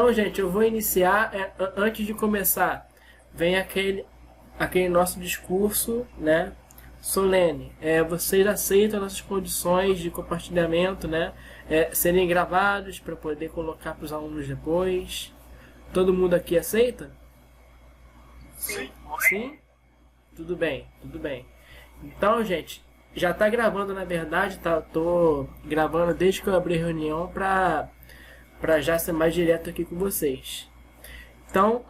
Então, gente, eu vou iniciar. Antes de começar, vem aquele nosso discurso, né, solene. Vocês aceitam nossas condições de compartilhamento, né, serem gravados para poder colocar para os alunos depois. Todo mundo aqui aceita? Sim. Sim? Tudo bem, tudo bem. Então, gente, já está gravando, na verdade, tô gravando desde que eu abri a reunião para já ser mais direto aqui com vocês. Então,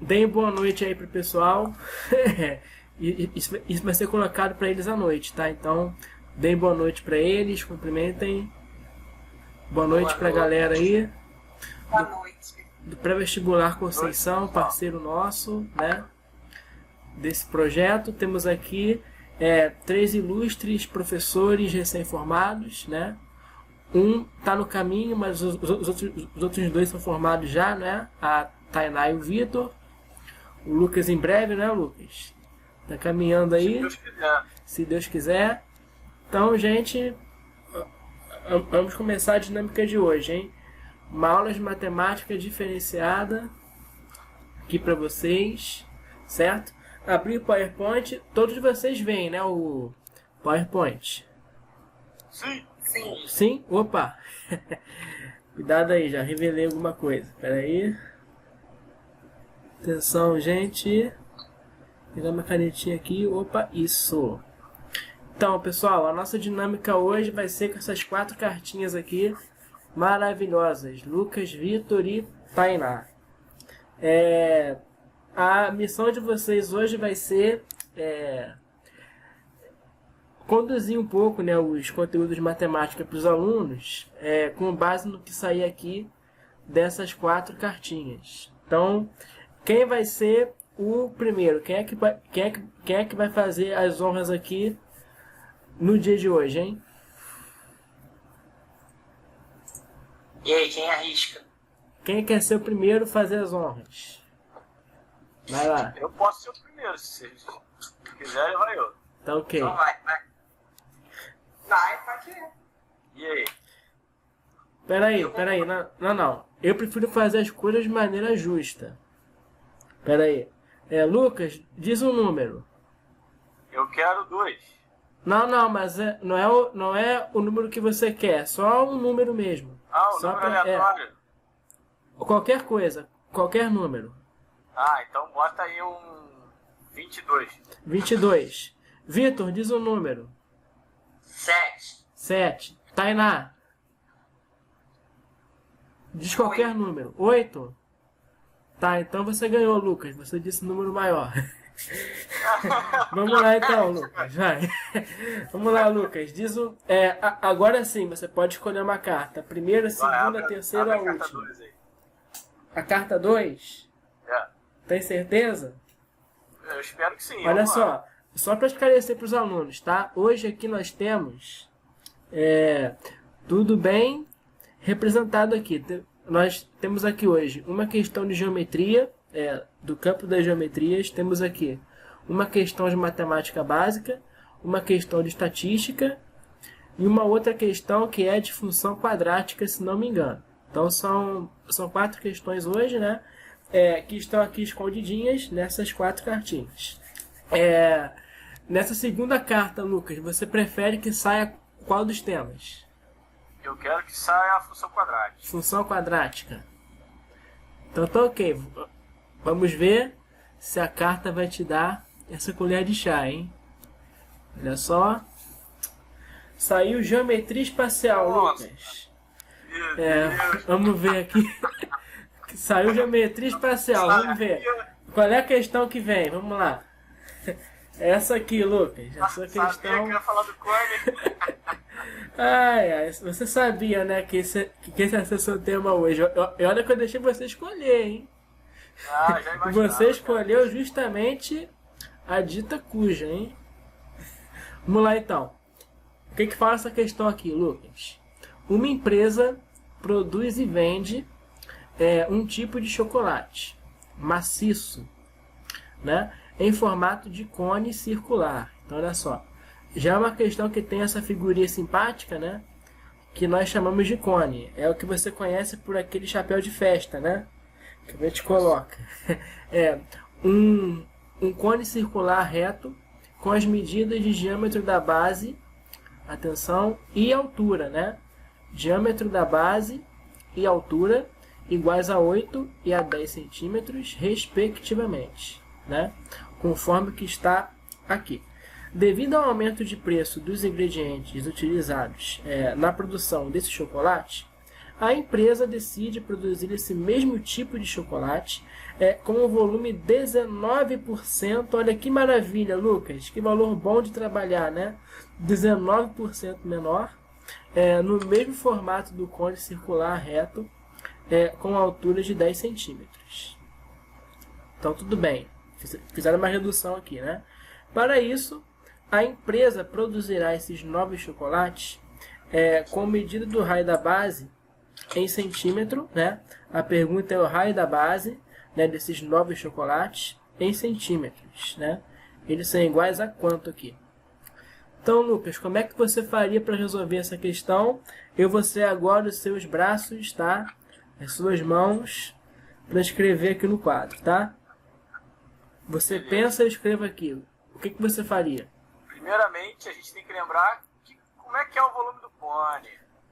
deem boa noite aí pro pessoal. Isso vai ser colocado para eles à noite, tá? Então, deem boa noite para eles, cumprimentem. Boa noite para a galera aí. Boa noite. Do Pré-Vestibular Conceição, parceiro nosso, né, desse projeto. Temos aqui 3 ilustres professores recém-formados, né? Um está no caminho, mas os outros 2 são formados já, né? A Tainá e o Vitor. O Lucas em breve, né, Lucas? Tá caminhando aí. Se Deus quiser. Se Deus quiser. Então, gente, vamos começar a dinâmica de hoje, hein? Uma aula de matemática diferenciada aqui para vocês, certo? Abrir o PowerPoint, todos vocês veem, né, o PowerPoint? Sim. Sim. Sim? Opa! Cuidado aí, já revelei alguma coisa. Espera aí. Atenção, gente. Vou pegar uma canetinha aqui. Opa, isso. Então, pessoal, a nossa dinâmica hoje vai ser com essas 4 cartinhas aqui maravilhosas. Lucas, Vitor e Tainá. A missão de vocês hoje vai ser conduzir um pouco, né, os conteúdos de matemática para os alunos, com base no que sair aqui dessas 4 cartinhas. Então, quem vai ser o primeiro? Quem é que vai fazer as honras aqui no dia de hoje, hein? E aí, quem arrisca? Quem quer ser o primeiro a fazer as honras? Vai lá. Eu posso ser o primeiro, se vocês quiserem, vai eu. Tá ok. Então vai. Vai, pode ir. E aí? Peraí. Não. Eu prefiro fazer as coisas de maneira justa. Peraí. Lucas, diz um número. Eu quero 2. Não, mas não é o número que você quer. Só um número mesmo. Ah, o Só número aleatório? Qualquer coisa. Qualquer número. Ah, então bota aí um 22. 22. Vitor, diz um número. 7. 7. Tainá. Diz qualquer número. 8. Tá, então você ganhou, Lucas. Você disse número maior. Vamos lá então, Lucas. Vai. Vamos lá, Lucas. Diz o. Agora sim, você pode escolher uma carta. Primeira, segunda, terceira ou última. A carta 2? Tem certeza? Eu espero que sim. Olha só para esclarecer para os alunos, tá? Hoje aqui nós temos tudo bem representado aqui. Nós temos aqui hoje uma questão de geometria, do campo das geometrias. Temos aqui uma questão de matemática básica, uma questão de estatística e uma outra questão que é de função quadrática, se não me engano. Então são 4 questões hoje, né? Que estão aqui escondidinhas nessas 4 cartinhas. Nessa segunda carta, Lucas, você prefere que saia qual dos temas? Eu quero que saia a função quadrática. Função quadrática. Então tá ok. Vamos ver se a carta vai te dar essa colher de chá, hein? Olha só. Saiu geometria espacial, Nossa. Lucas. Vamos ver aqui. Saiu geometria espacial, vamos ver. Qual é a questão que vem? Vamos lá. Essa aqui, Lucas. Essa questão. Sabia que ia falar do Cone. Ai, você sabia, né, que esse ia ser seu tema hoje. Olha que eu deixei você escolher, hein? Ah, já imaginava. Você escolheu justamente a dita cuja, hein? Vamos lá então. O que fala essa questão aqui, Lucas? Uma empresa produz e vende um tipo de chocolate maciço, né, em formato de cone circular. Então olha só, já é uma questão que tem essa figurinha simpática, né, que nós chamamos de cone. É o que você conhece por aquele chapéu de festa, né? Que a gente coloca. É um cone circular reto com as medidas de diâmetro da base, atenção, e altura, né? Diâmetro da base e altura iguais a 8 e a 10 centímetros, respectivamente, né? Conforme que está aqui. Devido ao aumento de preço dos ingredientes utilizados na produção desse chocolate, a empresa decide produzir esse mesmo tipo de chocolate com um volume 19%. Olha que maravilha, Lucas, que valor bom de trabalhar, né? 19% menor, no mesmo formato do cone circular reto, com altura de 10 centímetros. Então tudo bem, fizeram uma redução aqui, né? Para isso, a empresa produzirá esses novos chocolates com medida do raio da base em centímetro, né? A pergunta é o raio da base, né, desses novos chocolates em centímetros, né? Eles são iguais a quanto aqui? Então, Lucas, como é que você faria para resolver essa questão? Eu vou ser agora os seus braços, tá? As suas mãos, para escrever aqui no quadro, tá? Você pensa e escreva aqui. O que você faria? Primeiramente, a gente tem que lembrar como é que é o volume do cone.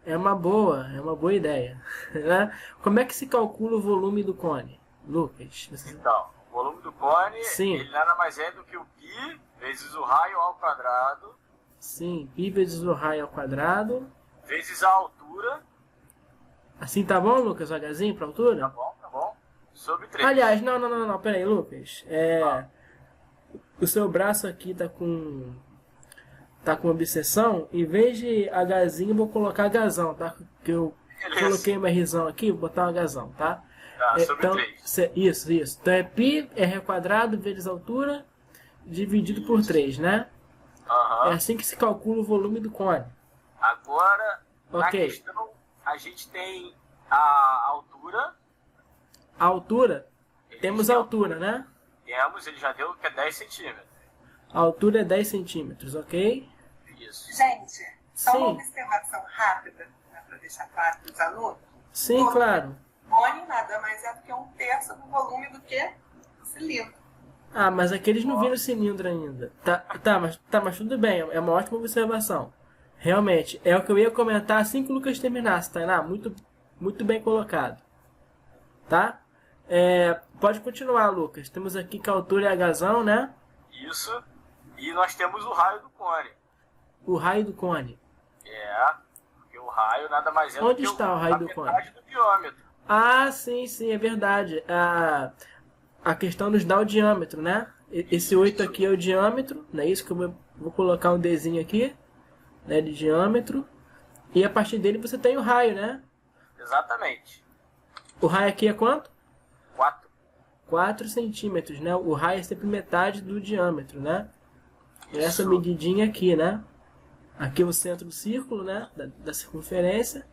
É uma boa ideia. Né? Como é que se calcula o volume do cone, Lucas? Então, o volume do cone, Sim. Ele nada mais é do que o π vezes o raio ao quadrado. Sim, π vezes o raio ao quadrado. Vezes a altura. Assim tá bom, Lucas? O Hzinho para altura? Tá bom. Sobre 3. Aliás, não, peraí, Lucas. O seu braço aqui tá com obsessão. Em vez de Hzinho, eu vou colocar Hzão, tá? Que eu coloquei uma Rzão aqui, vou botar um Hzão, tá? Tá, sobre então, 3. Isso. Então é π, R quadrado vezes altura, dividido por 3, né? É assim que se calcula o volume do cone. Agora, na Ok. questão, a gente tem a altura. A altura, temos a altura, né? Ele já deu que é 10 centímetros. A altura é 10 centímetros, ok? Isso. Gente, só uma Sim. observação rápida, né, para deixar claro para os alunos. Sim, claro. Cone nada mais é do que 1/3 do volume do que o cilindro. Ah, mas aqueles não viram cilindro ainda. Mas tudo bem, é uma ótima observação. Realmente, é o que eu ia comentar assim que o Lucas terminasse, Tainá. Muito bem colocado. Tá? Pode continuar, Lucas. Temos aqui que a altura é Hzão, né? Isso. E nós temos o raio do cone. O raio do cone. Porque o raio nada mais é do Onde que está o raio a do cone? metade do diâmetro. Ah, sim, é verdade. A questão nos dá o diâmetro, né? Esse 8 aqui é o diâmetro, não é isso que eu vou colocar um Dzinho aqui, né, de diâmetro. E a partir dele você tem o raio, né? Exatamente. O raio aqui é quanto? 4. 4 centímetros, né? O raio é sempre metade do diâmetro, né? Essa Isso. medidinha aqui, né? Aqui é o centro do círculo, né? Da circunferência.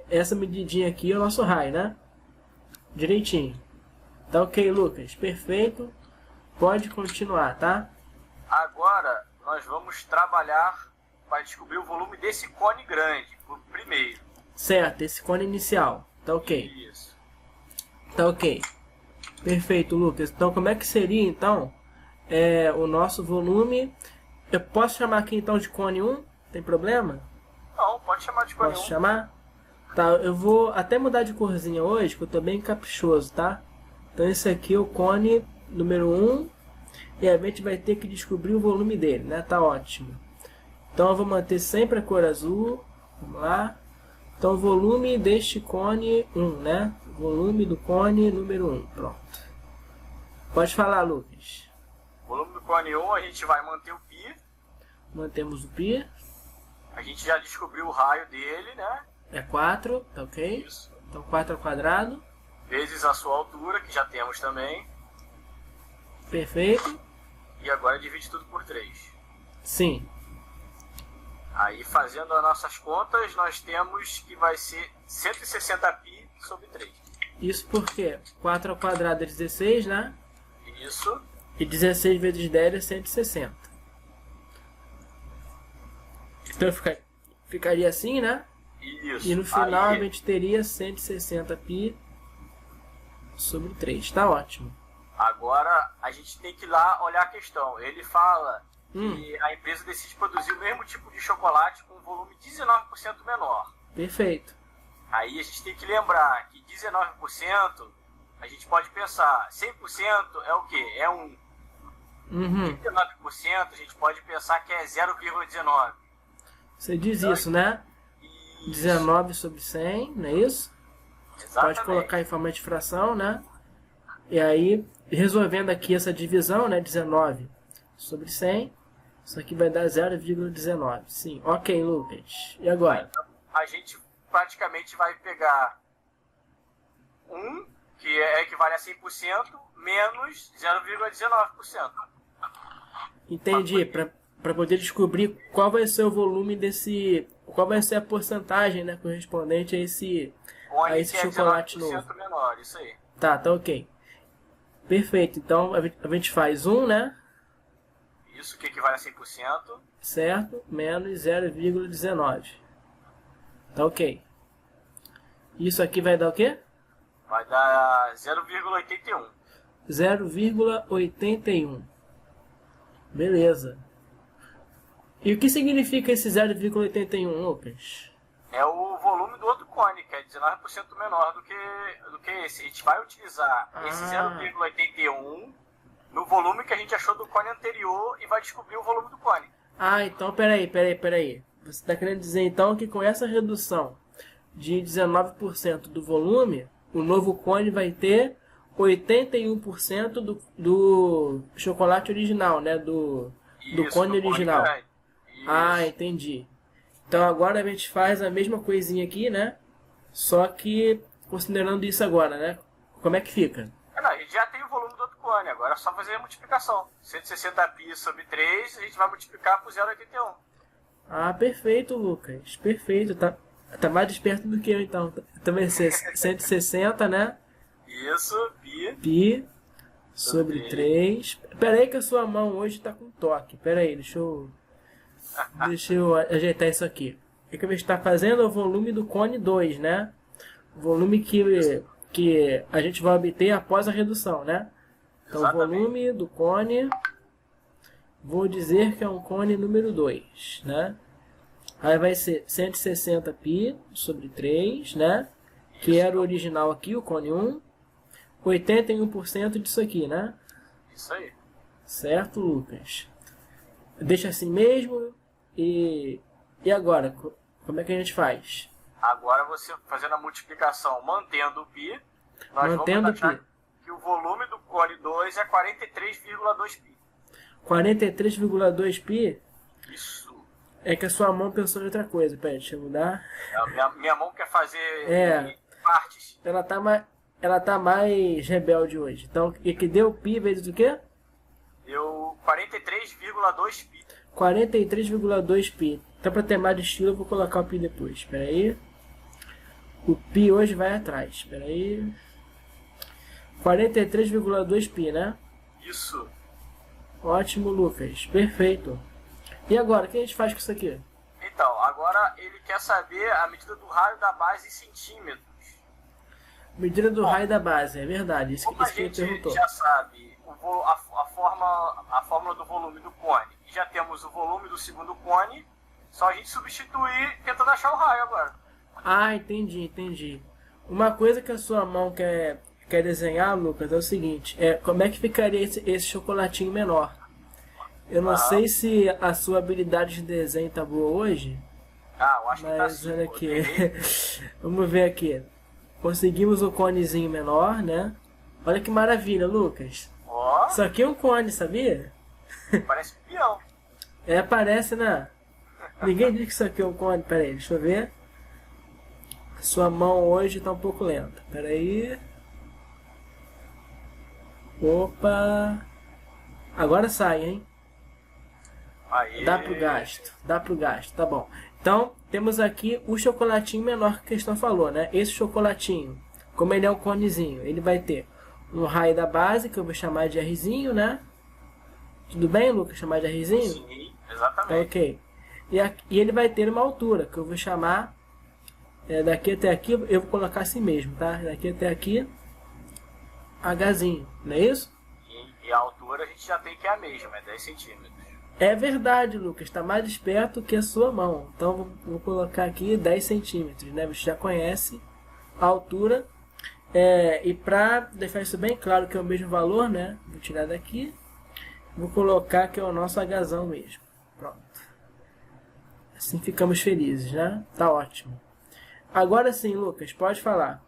Essa medidinha aqui é o nosso raio, né? Direitinho. Tá ok, Lucas? Perfeito. Pode continuar, tá? Agora, nós vamos trabalhar para descobrir o volume desse cone grande, o primeiro. Certo, esse cone inicial. Tá ok. Isso. Tá ok. Perfeito, Lucas. Então, como é que seria, então, o nosso volume? Eu posso chamar aqui, então, de cone 1? Tem problema? Não, pode chamar de cone 1. Posso chamar? Tá, eu vou até mudar de corzinha hoje, que eu tô bem caprichoso, tá? Então, esse aqui é o cone número 1. E a gente vai ter que descobrir o volume dele, né? Tá ótimo. Então, eu vou manter sempre a cor azul. Vamos lá. Então, o volume deste cone 1, né? Volume do cone número 1. Pronto. Pode falar, Lucas. O volume do cone 1, a gente vai manter o π. Mantemos o π. A gente já descobriu o raio dele, né? É 4, tá ok? Isso. Então, 4 ao quadrado. Vezes a sua altura, que já temos também. Perfeito. E agora divide tudo por 3. Sim. Aí, fazendo as nossas contas, nós temos que vai ser 160π sobre 3. Isso porque 4 ao quadrado é 16, né? Isso. E 16 vezes 10 é 160. Então ficaria assim, né? Isso. E no final Aí, a gente teria 160π sobre 3. Tá ótimo. agora a gente tem que ir lá olhar a questão. Ele fala que a empresa decide produzir o mesmo tipo de chocolate com um volume 19% menor. Perfeito. Aí a gente tem que lembrar que 19% a gente pode pensar, 100% é o quê? É 1. Uhum. 19% a gente pode pensar que é 0,19. Você diz isso, né? Isso. 19 sobre 100, não é isso? Exatamente. Pode colocar em forma de fração, né? E aí, resolvendo aqui essa divisão, né? 19 sobre 100. Isso aqui vai dar 0,19. Sim, ok, Lucas. E agora? Então, a gente praticamente vai pegar 1, que equivale a 100%, menos 0,19%. Entendi. Para poder descobrir qual vai ser o volume desse... Qual vai ser a porcentagem, né, correspondente a esse Que é chocolate 19% novo. menor, isso aí. Tá ok. Perfeito. Então, a gente faz 1, né? Isso que equivale a 100%. Certo? Menos 0,19. Tá ok. Isso aqui vai dar o quê? Vai dar 0,81. 0,81. Beleza. E o que significa esse 0,81, Lucas? É o volume do outro cone, que é 19% menor do que esse. A gente vai utilizar esse 0,81 no volume que a gente achou do cone anterior e vai descobrir o volume do cone. Ah, então peraí. Você está querendo dizer então que com essa redução de 19% do volume, o novo cone vai ter 81% do chocolate original, né? Do cone original. Ah, entendi. Então agora a gente faz a mesma coisinha aqui, né? Só que considerando isso agora, né? Como é que fica? Não, a gente já tem o volume do outro cone, agora é só fazer a multiplicação. 160π sobre 3, a gente vai multiplicar por 0,81. Ah, perfeito, Lucas. Perfeito. Tá mais esperto do que eu, então. Então vai ser 160, né? Isso, Pi sobre 3. Pera aí que a sua mão hoje tá com toque. Pera aí, deixa eu ajeitar isso aqui. O que a gente está fazendo é o volume do cone 2, né? O volume que a gente vai obter após a redução, né? Então, o volume do cone, vou dizer que é um cone número 2, né? Aí vai ser 160π sobre 3, né? Que era o original aqui, o cone 1. 81% disso aqui, né? Isso aí. Certo, Lucas? Deixa assim mesmo. E agora? Como é que a gente faz? Agora você fazendo a multiplicação mantendo o π, nós Mantendo vamos achar π. que o volume do cone 2 é 43,2π. 43,2π? Isso. É que a sua mão pensou em outra coisa. Pera, deixa eu mudar. Minha mão quer fazer partes. Ela tá mais rebelde hoje. Então, e que deu π vezes o quê? Deu 43,2π. 43,2π. Então, para ter mais estilo, eu vou colocar o π depois. Espera aí. O π hoje vai atrás. Espera aí. 43,2π, né? Isso. Ótimo, Lucas. Perfeito. E agora, o que a gente faz com isso aqui? Então, agora ele quer saber a medida do raio da base em centímetros. Medida do raio da base, é verdade. Isso Como a que ele gente perguntou. já sabe a fórmula do volume do cone e já temos o volume do segundo cone, só a gente substituir tentando achar o raio agora. Ah, entendi. Uma coisa que a sua mão quer desenhar, Lucas, é o seguinte. Como é que ficaria esse chocolatinho menor? Eu não sei se a sua habilidade de desenho tá boa hoje. Ah, eu acho que tá Mas assim. olha aqui. Vamos ver aqui. Conseguimos o conezinho menor, né? Olha que maravilha, Lucas. Ó, Isso aqui é um cone, sabia? parece um peão. Parece, né? Ninguém diz que isso aqui é um cone. Pera aí, deixa eu ver. Sua mão hoje tá um pouco lenta. Pera aí. Opa. Agora sai, hein? Aí. Dá pro gasto, tá bom. Então, temos aqui o chocolatinho menor que a questão falou, né? Esse chocolatinho, como ele é um conezinho, ele vai ter um raio da base, que eu vou chamar de Rzinho, né? Tudo bem, Lucas? Chamar de Rzinho? Sim, exatamente. Tá ok. E ele vai ter uma altura, que eu vou chamar daqui até aqui eu vou colocar assim mesmo, tá? Daqui até aqui, Hzinho, não é isso? E a altura a gente já tem que é a mesma, é 10 centímetros. É verdade, Lucas, está mais esperto que a sua mão. Então vou colocar aqui 10 centímetros, né? Você já conhece a altura. E para deixar isso bem claro que é o mesmo valor, né? Vou tirar daqui. Vou colocar que é o nosso Hzão mesmo. Pronto. Assim ficamos felizes, né? Tá ótimo. Agora sim, Lucas, pode falar.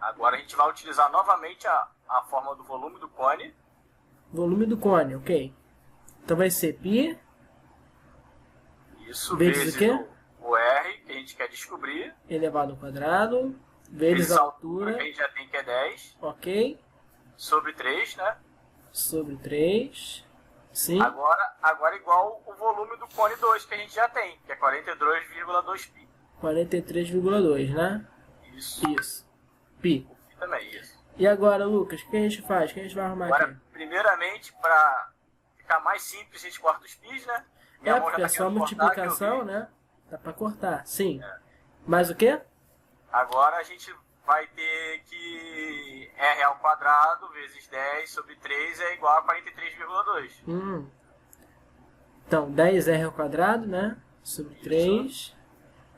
Agora a gente vai utilizar novamente a forma do volume do cone. Volume do cone, ok. Então vai ser π. Isso, vezes vezes o quê? o R, que a gente quer descobrir. Elevado ao quadrado. Vezes a altura. Que a gente já tem que é 10. Ok. Sobre 3, né? Sobre 3. Sim. Agora igual o volume do cone 2 que a gente já tem, que é 42,2 π. 43,2, né? Isso. Π. E também isso. E agora, Lucas, o que a gente faz? O que a gente vai arrumar Agora, aqui? primeiramente, para ficar mais simples, a gente corta os πs, né? Minha mão já Porque tá é só querendo multiplicação, cortar, né? Dá pra cortar, sim. Mais o quê? Agora a gente vai ter que R ao quadrado vezes 10 sobre 3 é igual a 43,2. Então, 10R ao quadrado, né? Sobre 3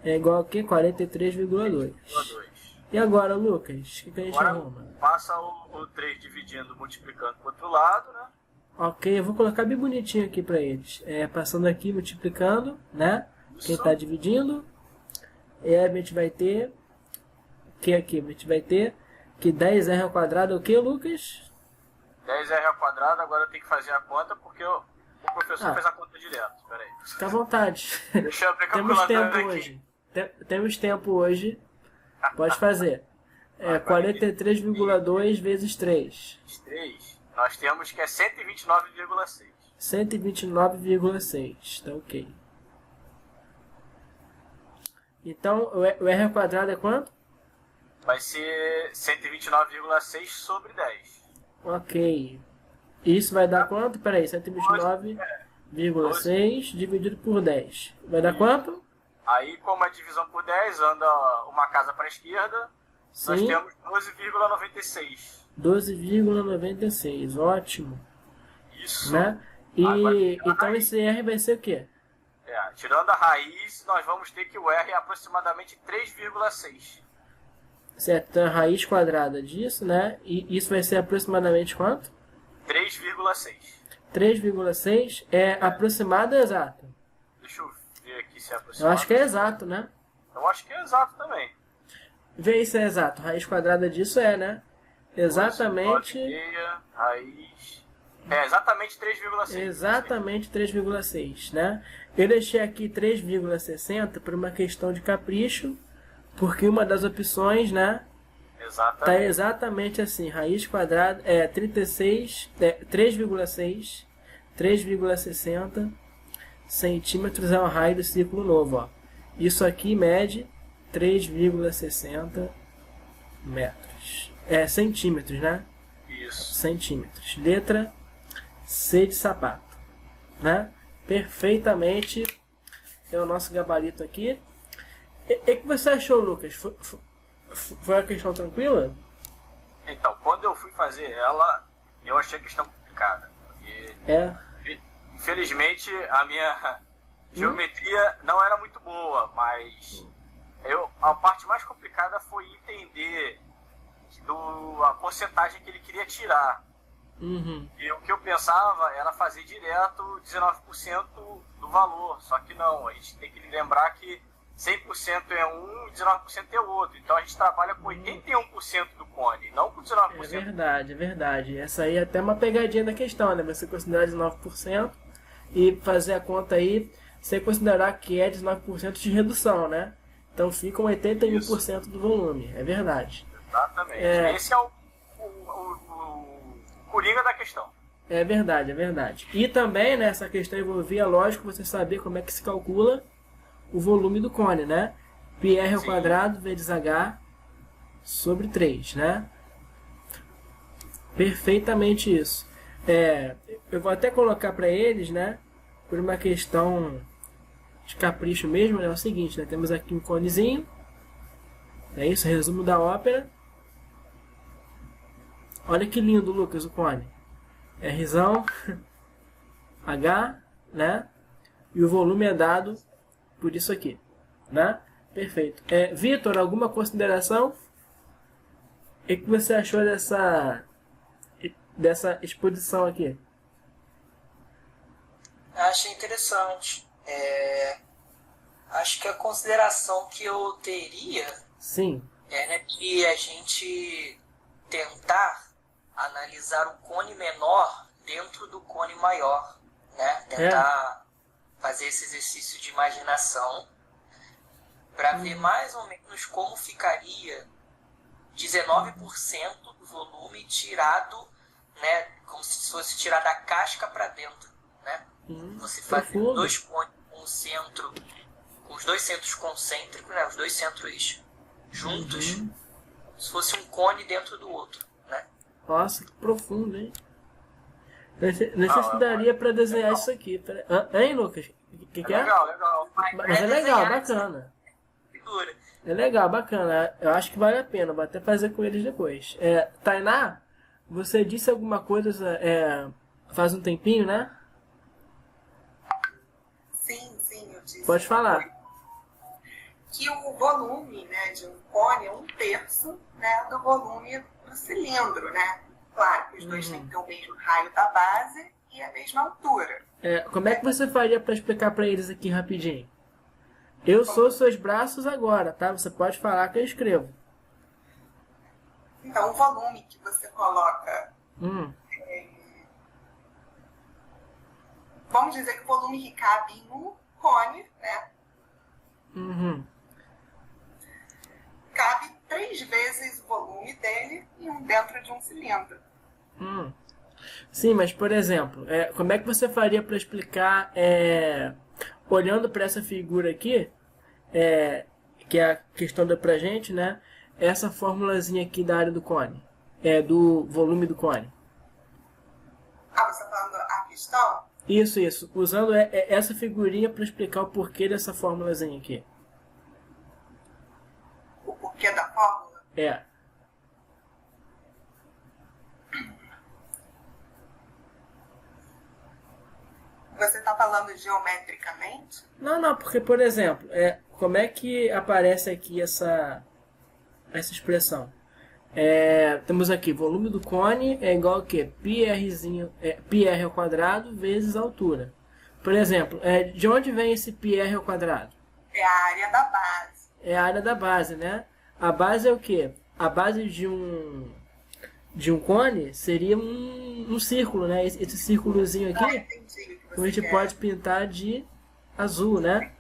é igual a quê? 43,2. E agora, Lucas, o que a gente arruma? Passa o 3 dividindo, multiplicando para o outro lado, né? Ok, eu vou colocar bem bonitinho aqui para eles. Passando aqui, multiplicando, né? Isso. Quem está dividindo. E aí a gente vai ter... que aqui? A gente vai ter que 10R ao quadrado é o que, Lucas? 10R ao quadrado, agora eu tenho que fazer a conta porque o professor fez a conta direto. Pera aí. Fica à vontade. Deixa eu abrir a Temos calculadora tempo aqui. hoje. Temos tempo hoje. Pode fazer. 43,2 vezes 3. 3. Nós temos que é 129,6. 129,6. Tá ok. Então, o R ao quadrado é quanto? Vai ser 129,6 sobre 10. Ok. Isso vai dar quanto? Peraí, 129,6 dividido por 10. Vai dar quanto? Aí, como é divisão por 10, anda uma casa para a esquerda, nós Sim. temos 12,96. 12,96. Ótimo. Isso. Né? Agora, Então esse R vai ser o quê? Tirando a raiz, nós vamos ter que o R é aproximadamente 3,6. Certo, então a raiz quadrada disso, né? E isso vai ser aproximadamente quanto? 3,6. 3,6 é aproximado ou exato? Deixa eu ver aqui se é Eu aproximado. acho que é exato, né? Eu acho que é exato também. Vê aí se é exato. A raiz quadrada disso né? Exatamente. 9,6, raiz. Exatamente 3,6. Exatamente 3,6, né? Eu deixei aqui 3,60 por uma questão de capricho, porque uma das opções, né? Exatamente. Tá exatamente assim, raiz quadrada é 3,6, 3,60 centímetros é o raio do círculo novo, ó. Isso aqui mede 3,60 metros. Centímetros, né? Isso. Centímetros. Letra C de sapato, né? Perfeitamente é o nosso gabarito aqui. E que você achou, Lucas? Foi uma questão tranquila? Então, quando eu fui fazer ela, eu achei a questão complicada. Porque, infelizmente, a minha geometria não era muito boa, mas a parte mais complicada foi entender a porcentagem que ele queria tirar. E o que eu pensava era fazer direto 19% do valor, só que não, a gente tem que lembrar que 100% é um e 19% é outro, então a gente trabalha com 81% do cone, não com 19%. É verdade. Essa aí é até uma pegadinha da questão, né? Você considerar 19% e fazer a conta aí, sem considerar que é 19% de redução, né? Então fica 81% do volume, é verdade. Exatamente, esse é o coringa da questão. É verdade. E também, né, essa questão envolvia, lógico, você saber como é que se calcula o volume do cone, né? πr ao quadrado vezes h sobre 3, né? Perfeitamente isso. Eu vou até colocar para eles, né, por uma questão de capricho mesmo, né, é o seguinte, né, temos aqui um conezinho, É isso, resumo da ópera. Olha que lindo, Lucas, o cone. Rzão, H, né? E o volume é dado por isso aqui, né? Perfeito. Vitor, alguma consideração? O que você achou dessa exposição aqui? Achei interessante. Acho que a consideração que eu teria Sim. é que a gente tentar analisar o cone menor dentro do cone maior, né? Tentar fazer esse exercício de imaginação para ver mais ou menos como ficaria 19% do volume tirado, né? Como se fosse tirar da casca para dentro, né? Você faz dois cones com o centro, os dois centros concêntricos, né? Os dois centros juntos, se fosse um cone dentro do outro, né? Nossa, que profundo, hein? Necessitaria para desenhar isso aqui. Hein, Lucas? O que é? Legal. Mas é legal, bacana. É legal, bacana. Eu acho que vale a pena. Vou até fazer com eles depois. Tainá, você disse alguma coisa faz um tempinho, né? Sim, eu disse. Pode falar. Que o volume, né, de um cone é 1/3, né, do volume do cilindro, né? Claro que os dois têm que ter o mesmo raio da base e a mesma altura. Como é que você faria para explicar para eles aqui rapidinho? Eu sou seus braços agora, tá? Você pode falar que eu escrevo. Então, o volume que você coloca... vamos dizer que o volume que cabe em um cone, né? Cabe 3 vezes o volume dele dentro de um cilindro. Sim, mas por exemplo, como é que você faria para explicar, olhando para essa figura aqui, que é a questão da pra gente, né? Essa formulazinha aqui da área do cone, do volume do cone. Você está falando a questão? Isso. Usando essa figurinha para explicar o porquê dessa formulazinha aqui. O porquê da fórmula? Você está falando geometricamente? Não, porque, por exemplo, como é que aparece aqui essa expressão? Temos aqui, volume do cone é igual a quê? πr ao quadrado vezes a altura. Por exemplo, de onde vem esse πr ao quadrado? É a área da base. É a área da base, né? A base é o quê? A base de um cone seria um círculo, né? Esse círculozinho aqui, Entendi o que a gente quer. pode pintar de azul, né?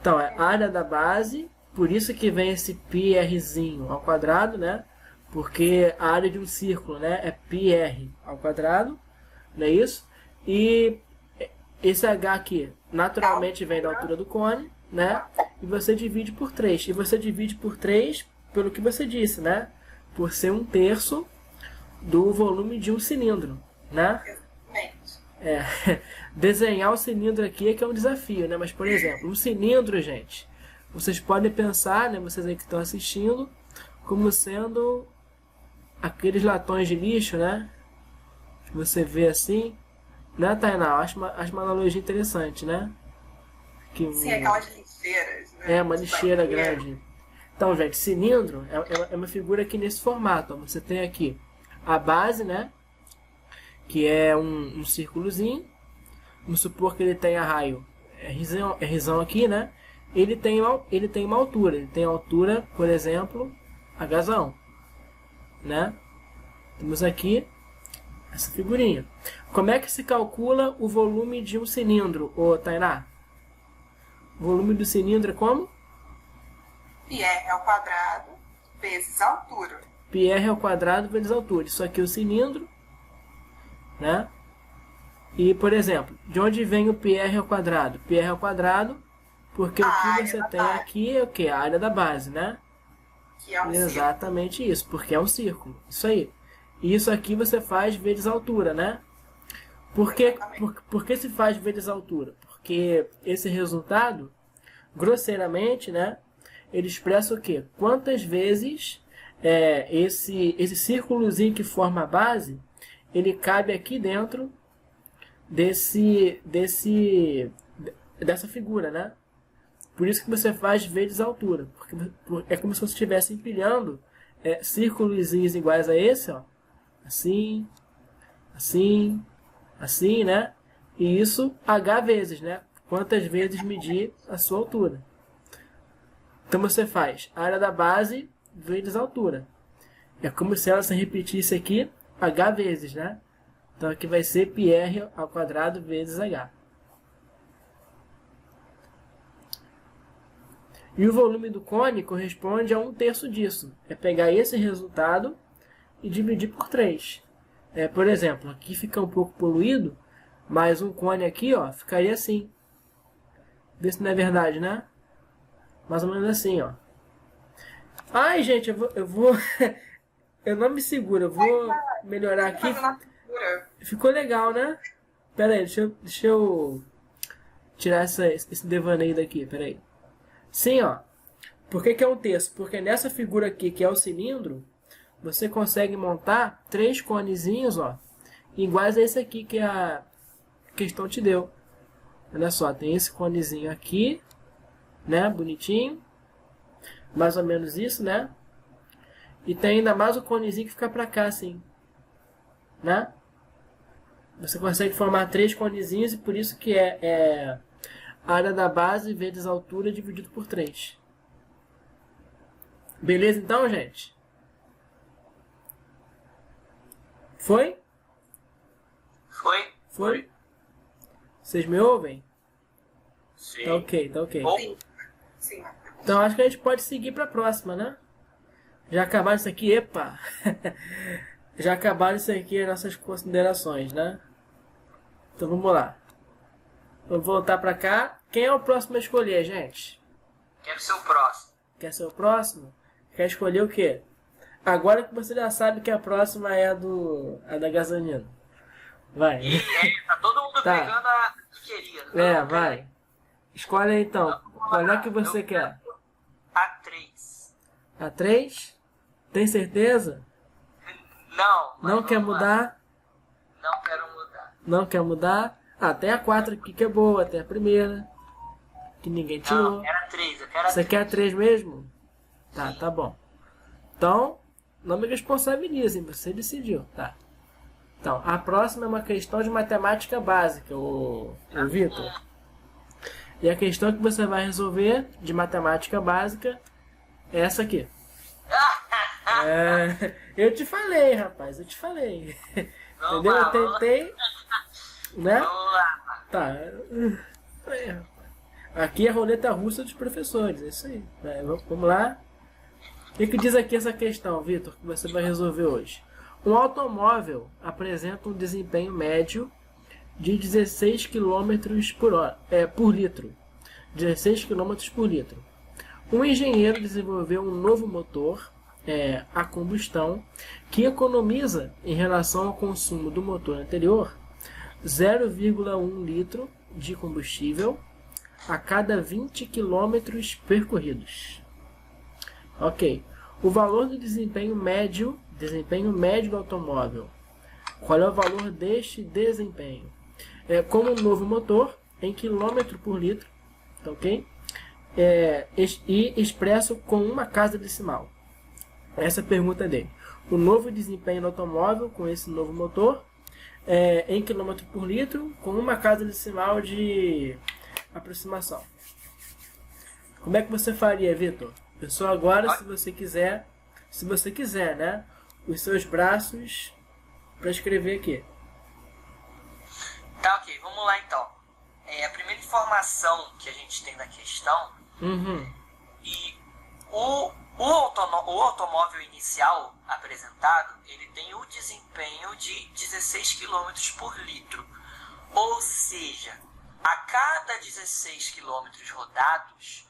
Então, é a área da base, por isso que vem esse πrzinho ao quadrado, né? Porque a área de um círculo, né, é πr ao quadrado, não é isso? E esse h aqui, naturalmente vem da altura do cone, né? E você divide por 3. E você divide por 3 pelo que você disse, né? Por ser 1/3 do volume de um cilindro, né? Desenhar o cilindro aqui é que é um desafio, né? Mas, por exemplo, um cilindro, gente, vocês podem pensar, né, vocês aí que estão assistindo, como sendo aqueles latões de lixo, né? Que você vê assim, né, Tainá? Acho uma analogia interessante, né? Sim, aquelas lixeiras, né? Uma lixeira grande. Então, gente, cilindro é uma figura aqui nesse formato. Ó. Você tem aqui a base, né? Que é um círculozinho. Vamos supor que ele tenha raio Rzão aqui, né? Ele tem uma altura. Ele tem altura, por exemplo, Hzão, né? Temos aqui essa figurinha. Como é que se calcula o volume de um cilindro, Tainá? O volume do cilindro é como? πr ao quadrado vezes a altura. πr ao quadrado vezes a altura. Isso aqui é o cilindro, né? E, por exemplo, de onde vem o πr ao quadrado? πr ao quadrado, porque o que você tem aqui é o que? A área da base, né? Que é um Exatamente isso, porque é um círculo. Isso aí. E isso aqui você faz vezes a altura, né? Por que se faz vezes a altura? Porque esse resultado, grosseiramente, né, ele expressa o quê? Quantas vezes esse círculozinho que forma a base, ele cabe aqui dentro dessa figura, né? Por isso que você faz vezes a altura, porque é como se você estivesse empilhando círculozinhos iguais a esse, ó, assim, assim, assim, né? E isso H vezes, né? Quantas vezes medir a sua altura. Então você faz a área da base vezes a altura. É como se ela se repetisse aqui H vezes, né? Então aqui vai ser πr ao quadrado vezes H. E o volume do cone corresponde a 1/3 disso. É pegar esse resultado e dividir por 3. Por exemplo, aqui fica um pouco poluído, mas um cone aqui, ó, ficaria assim. Vê se não é verdade, né? Mais ou menos assim, ó. Ai, gente, eu vou eu não me seguro, eu vou melhorar aqui. Ficou legal, né? Pera aí, deixa eu tirar esse devaneio daqui, pera aí. Sim, ó. Por que é 1/3? Porque nessa figura aqui, que é o cilindro, você consegue montar 3 conezinhos, ó, iguais a esse aqui que a questão te deu. Olha só, tem esse conezinho aqui, né, bonitinho. Mais ou menos isso, né? E tem ainda mais o conezinho que fica pra cá, assim, né? Você consegue formar 3 conezinhos e por isso que é a área da base vezes a altura dividido por 3. Beleza então, gente? Foi? Foi? Vocês me ouvem? Sim. Tá ok, tá ok. Bom, Sim. Então acho que a gente pode seguir para a próxima, né? Já acabaram isso aqui, epa! Já acabaram isso aqui as nossas considerações, né? Então vamos lá. Vamos voltar para cá. Quem é o próximo a escolher, gente? Quero ser o próximo. Quer ser o próximo? Quer escolher o quê? Agora que você já sabe que a próxima é a da gasolina. Vai. E tá todo mundo Tá. pegando a que queria. Vai. Escolhe aí então. Qual é que você quer? A3. A 3? Tem certeza? Não. mas Não quer vamos lá. mudar? Não quero mudar. Não quer mudar? Ah, tem a 4 aqui que é boa, tem a primeira. Que ninguém Não, tirou. eu quero a 3. Eu quero a Você 3. quer a 3 mesmo? Tá, Sim. tá bom. Então, não me responsabilizem, você decidiu, tá? Então, a próxima é uma questão de matemática básica, o Vitor. E a questão que você vai resolver de matemática básica é essa aqui. Eu te falei, rapaz, eu te falei. Vamos Entendeu? lá, Eu tentei, né? Vamos lá. Tá. Aqui é a roleta russa dos professores, é isso aí. Vamos lá. O que diz aqui essa questão, Vitor, que você vai resolver hoje? Um automóvel apresenta um desempenho médio de 16 km por litro. 16 km por litro. Um engenheiro desenvolveu um novo motor a combustão que economiza, em relação ao consumo do motor anterior, 0,1 litro de combustível a cada 20 km percorridos. Ok. O valor do desempenho médio do automóvel. Qual é o valor deste desempenho? Como um novo motor em quilômetro por litro, tá ok? E expresso com uma casa decimal. Essa é a pergunta dele. O novo desempenho do automóvel com esse novo motor em quilômetro por litro com uma casa decimal de aproximação. Como é que você faria, Vitor? Pessoal, agora, se você quiser, né? Os seus braços para escrever aqui. Tá, ok. Vamos lá, então. A primeira informação que a gente tem na questão e o automóvel inicial apresentado, ele tem o desempenho de 16 km por litro. Ou seja, a cada 16 km rodados,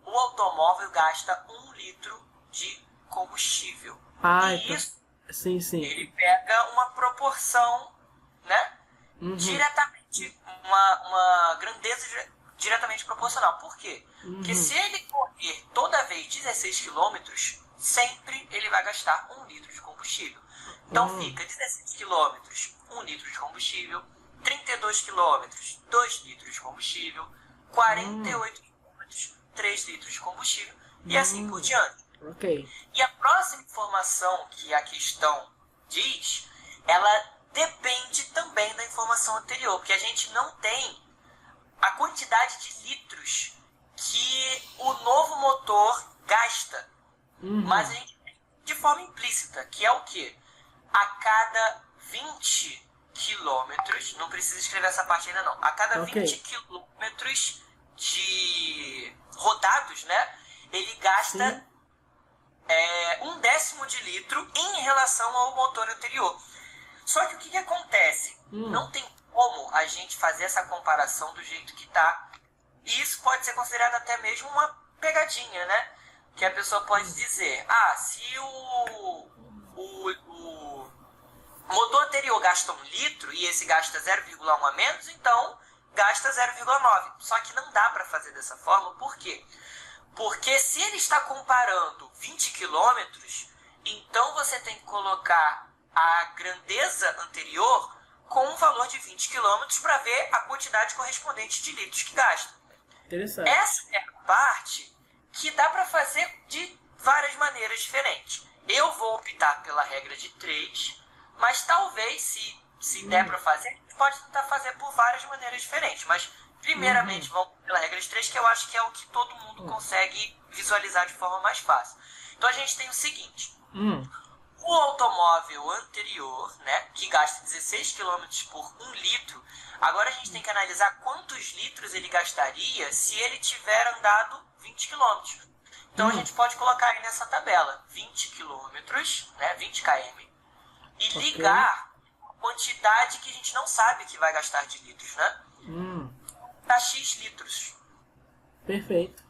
o automóvel gasta 1 litro de combustível. E isso, sim. ele pega uma proporção, né? Diretamente, uma grandeza diretamente proporcional. Por quê? Porque se ele correr toda vez 16 quilômetros, sempre ele vai gastar 1 litro de combustível. Então fica 16 quilômetros, 1 litro de combustível, 32 quilômetros, 2 litros de combustível, 48 quilômetros, 3 litros de combustível, e assim por diante. Ok. E a próxima informação que a questão diz, ela depende também da informação anterior, porque a gente não tem a quantidade de litros que o novo motor gasta, mas a gente tem de forma implícita, que é o quê? A cada 20 quilômetros, não precisa escrever essa parte ainda não, a cada 20 quilômetros de rodados, né, ele gasta 1/10 de litro em relação ao motor anterior. Só que o que acontece? Não tem como a gente fazer essa comparação do jeito que tá. E isso pode ser considerado até mesmo uma pegadinha, né? Que a pessoa pode dizer, se o motor anterior gasta 1 litro e esse gasta 0,1 a menos, então gasta 0,9. Só que não dá para fazer dessa forma, por quê? Porque se ele está comparando 20 quilômetros, então você tem que colocar a grandeza anterior com um valor de 20 quilômetros para ver a quantidade correspondente de litros que gasta. Interessante. Essa é a parte que dá para fazer de várias maneiras diferentes. Eu vou optar pela regra de 3, mas talvez, se der para fazer, a gente pode tentar fazer por várias maneiras diferentes. Mas, primeiramente, vamos pela regra de 3, que eu acho que é o que todo mundo consegue visualizar de forma mais fácil. Então, a gente tem o seguinte. O automóvel anterior, né, que gasta 16 km por 1 litro, agora a gente tem que analisar quantos litros ele gastaria se ele tiver andado 20 km. Então a gente pode colocar aí nessa tabela 20 km, né, 20 km, e ligar a quantidade que a gente não sabe que vai gastar de litros, né? Dá X litros. Perfeito.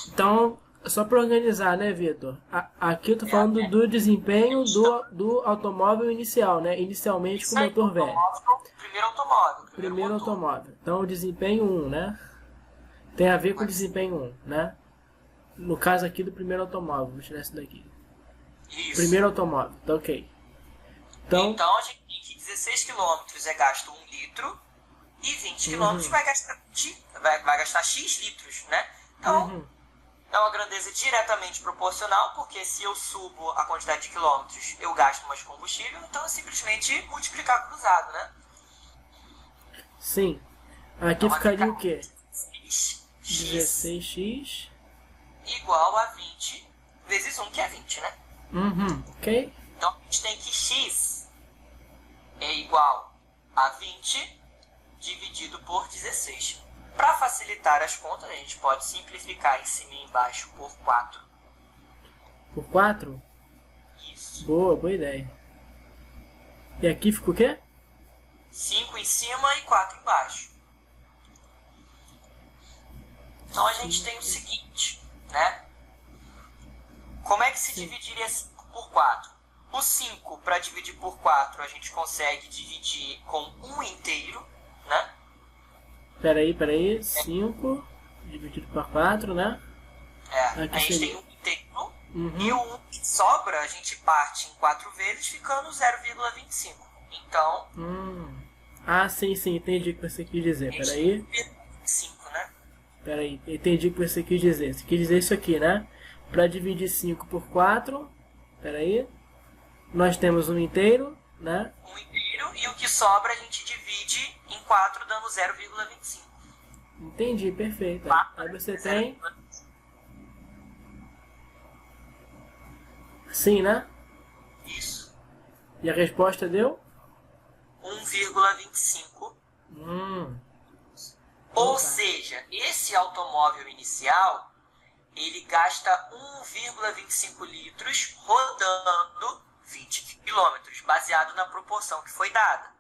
Então, só para organizar, né, Vitor? Aqui eu tô falando do desempenho do automóvel inicial, né? Inicialmente com o motor velho. Primeiro automóvel. Então, o desempenho 1, né? Tem a ver com o desempenho 1, né? No caso aqui do primeiro automóvel. Vou tirar isso daqui. Isso. Primeiro automóvel, tá ok. Então a gente tem que 16 km é gasto 1 litro e 20 km vai gastar X litros, né? Então, é uma grandeza diretamente proporcional, porque se eu subo a quantidade de quilômetros, eu gasto mais combustível, então é simplesmente multiplicar cruzado, né? Sim. Aqui então, ficaria o quê? 16x 16x igual a 20 vezes 1, que é 20, né? Ok. Então a gente tem que x é igual a 20 dividido por 16. Para facilitar as contas, a gente pode simplificar em cima e embaixo por 4. Por 4? Isso. Boa ideia. E aqui fica o quê? 5 em cima e 4 embaixo. Então a gente tem o seguinte, né? Como é que se dividiria 5 por 4? O 5, para dividir por 4, a gente consegue dividir com 1 inteiro, né? Peraí. 5 dividido por 4, né? A gente tem 1 inteiro. E o 1 que sobra, a gente parte em 4 vezes, ficando 0,25. Então... sim, entendi o que você quis dizer. Peraí. 5, né? Peraí, entendi o que você quis dizer. Você quis dizer isso aqui, né? Para dividir 5 por 4, peraí. Nós temos um inteiro, né? Um inteiro, e o que sobra a gente divide em 4, dando 0,25. Entendi, perfeito. Aí você tem... Sim, né? Isso. E a resposta deu? 1,25. Ou seja, esse automóvel inicial, ele gasta 1,25 litros rodando 20 km, baseado na proporção que foi dada.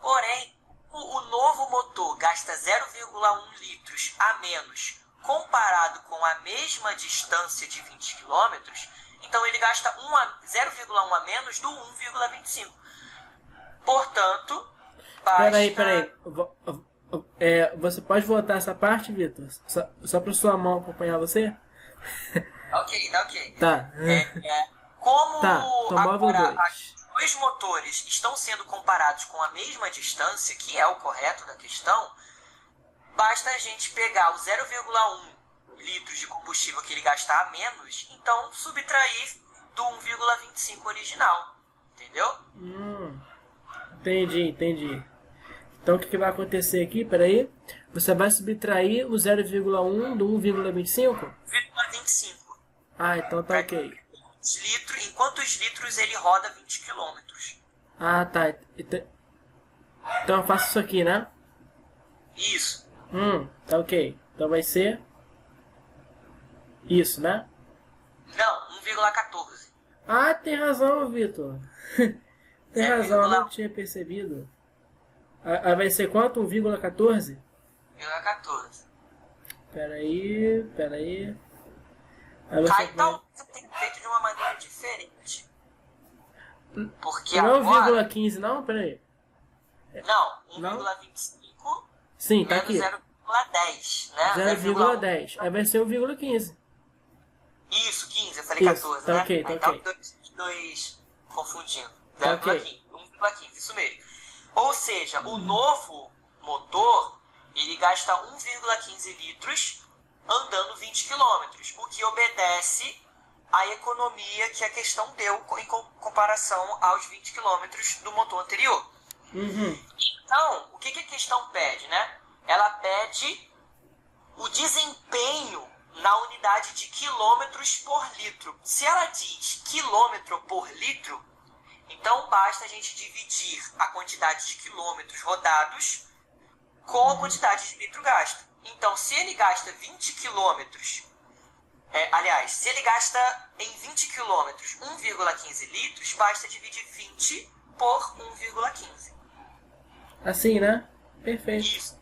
Porém, o novo motor gasta 0,1 litros a menos comparado com a mesma distância de 20 km, então ele gasta 0,1 a menos do 1,25. Portanto, basta... Peraí. Você pode voltar essa parte, Vitor? Só para sua mão acompanhar você? Ok. Tá. Como Tá, então móvel agora 2. os dois motores estão sendo comparados com a mesma distância, que é o correto da questão, basta a gente pegar o 0,1 litros de combustível que ele gasta a menos, então subtrair do 1,25 original. Entendeu? Entendi. Então o que vai acontecer aqui? Peraí. Você vai subtrair o 0,1 do 1,25? 1,25. Ah, então tá ok. Em quantos litros ele roda 20 km? Ah, tá. Então eu faço isso aqui, né? Isso. Tá ok. Então vai ser isso, né? Não, 1,14. Ah, tem razão, Vitor. Tem razão, eu não tinha percebido. Aí vai ser quanto? 1,14? 1,14. Peraí. Aí você então você tem feito de uma maneira diferente. Porque não agora... 1,15 não? Peraí. Não, 1,25 Sim, tá menos aqui. 0,10, né? 0,10. Aí vai ser 1,15. Isso, 15, eu falei 14, tá né? ok, tá então, ok. dois confundindo. Tá 0,15, 1,15, isso mesmo. Ou seja, o novo motor, ele gasta 1,15 litros andando 20 km, o que obedece à economia que a questão deu em comparação aos 20 km do motor anterior. Então, o que a questão pede, né? Ela pede o desempenho na unidade de quilômetros por litro. Se ela diz quilômetro por litro, então basta a gente dividir a quantidade de quilômetros rodados com a quantidade de litro gasto. Então, se ele gasta 20 quilômetros, se ele gasta em 20 quilômetros 1,15 litros, basta dividir 20 por 1,15. Assim, né? Perfeito. Isso.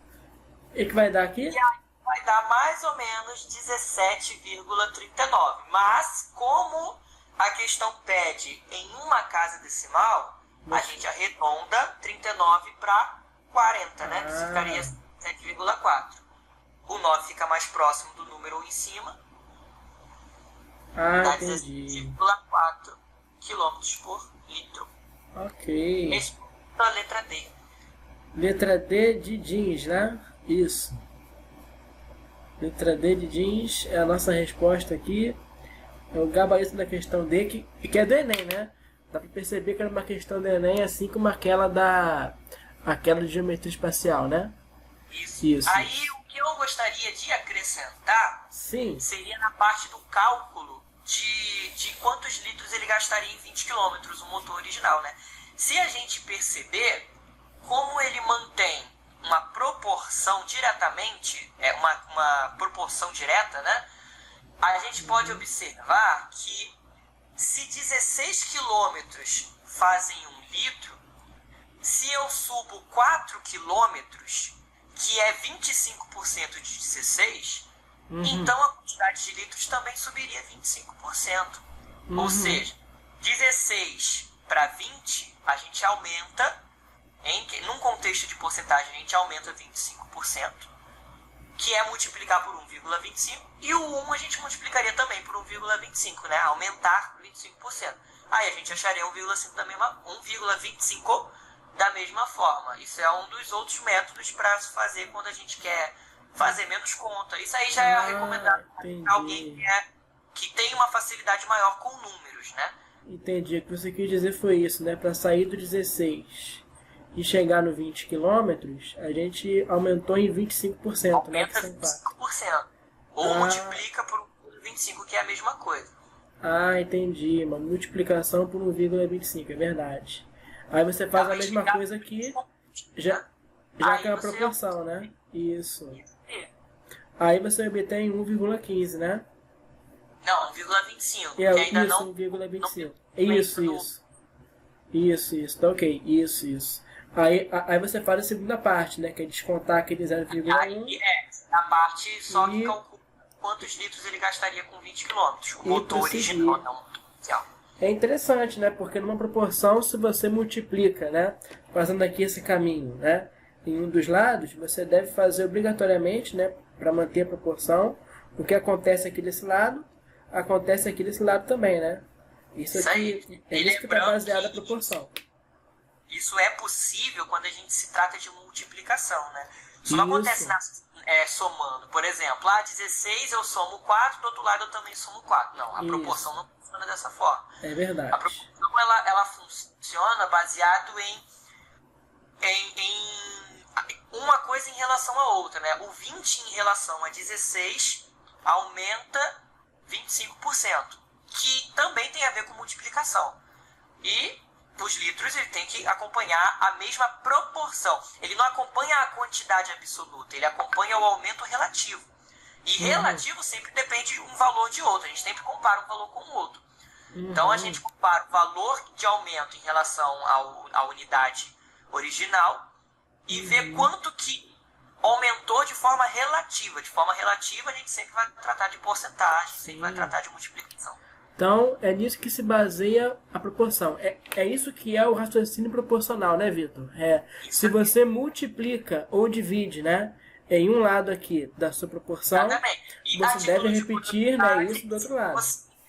E que vai dar aqui? E aí vai dar mais ou menos 17,39. Mas, como a questão pede em uma casa decimal, a gente arredonda 39 para 40, né? Que ficaria 7,4. O 9 fica mais próximo do número em cima. Dá Entendi. 17,4 km por litro. Ok. Esse é a letra D. Letra D de jeans, né? Isso. Letra D de jeans é a nossa resposta aqui. É o gabarito da questão D, que é do Enem, né? Dá pra perceber que era uma questão do Enem, assim como aquela de geometria espacial, né? Isso. Aí o que eu gostaria de acrescentar seria na parte do cálculo de quantos litros ele gastaria em 20 km, o motor original, né? Se a gente perceber como ele mantém uma proporção diretamente, uma proporção direta, né? A gente pode observar que se 16 quilômetros fazem 1 litro, se eu subo 4 quilômetros, que é 25% de 16, então a quantidade de litros também subiria 25%. Ou seja, 16 para 20, a gente aumenta, num contexto de porcentagem, a gente aumenta 25%, que é multiplicar por 1,25, e o 1 a gente multiplicaria também por 1,25, né? Aumentar 25%. Aí a gente acharia 1,25 da mesma forma. Isso é um dos outros métodos para se fazer quando a gente quer fazer menos conta. Isso aí já é recomendado para alguém que tem uma facilidade maior com números, né? Entendi. O que você quis dizer foi isso, né? Para sair do 16 e chegar no 20 km, a gente aumentou em 25%. Aumenta né? 25%. Ou multiplica por 25, que é a mesma coisa. Entendi. Uma multiplicação por 1,25, é verdade. Aí você faz a mesma coisa aqui, já que é a proporção, né? Isso. Aí você obtém 1,15, né? Não, 1,25. Que ainda isso, não... 1,25. Isso. Tá ok. Isso. Aí você faz a segunda parte, né? Que é descontar aquele 0,1. Aí a parte só que calcula quantos litros ele gastaria com 20 km. O motor original, não o motor oficial. É interessante, né? Porque numa proporção, se você multiplica, né? Fazendo aqui esse caminho, né? em um dos lados, você deve fazer obrigatoriamente, né, para manter a proporção. O que acontece aqui desse lado, acontece aqui desse lado também, né? Isso aqui é isso que está baseado a proporção. Isso é possível quando a gente se trata de multiplicação, né? Isso não acontece somando. Por exemplo, 16 eu somo 4, do outro lado eu também somo 4. Não, a proporção não funciona dessa forma. É verdade. A proporção ela funciona baseado em uma coisa em relação à outra, né? O 20 em relação a 16 aumenta 25%, que também tem a ver com multiplicação. E os litros ele tem que acompanhar a mesma proporção. Ele não acompanha a quantidade absoluta, ele acompanha o aumento relativo. E relativo sempre depende de um valor de outro. A gente sempre compara um valor com o outro. Então a gente compara o valor de aumento em relação à unidade original e vê quanto que aumentou de forma relativa. De forma relativa a gente sempre vai tratar de porcentagem, sempre vai tratar de multiplicação. Então, é nisso que se baseia a proporção. É isso que é o raciocínio proporcional, né, Vitor? Se você multiplica ou divide, né, em um lado aqui da sua proporção, você deve repetir, né, isso do outro lado.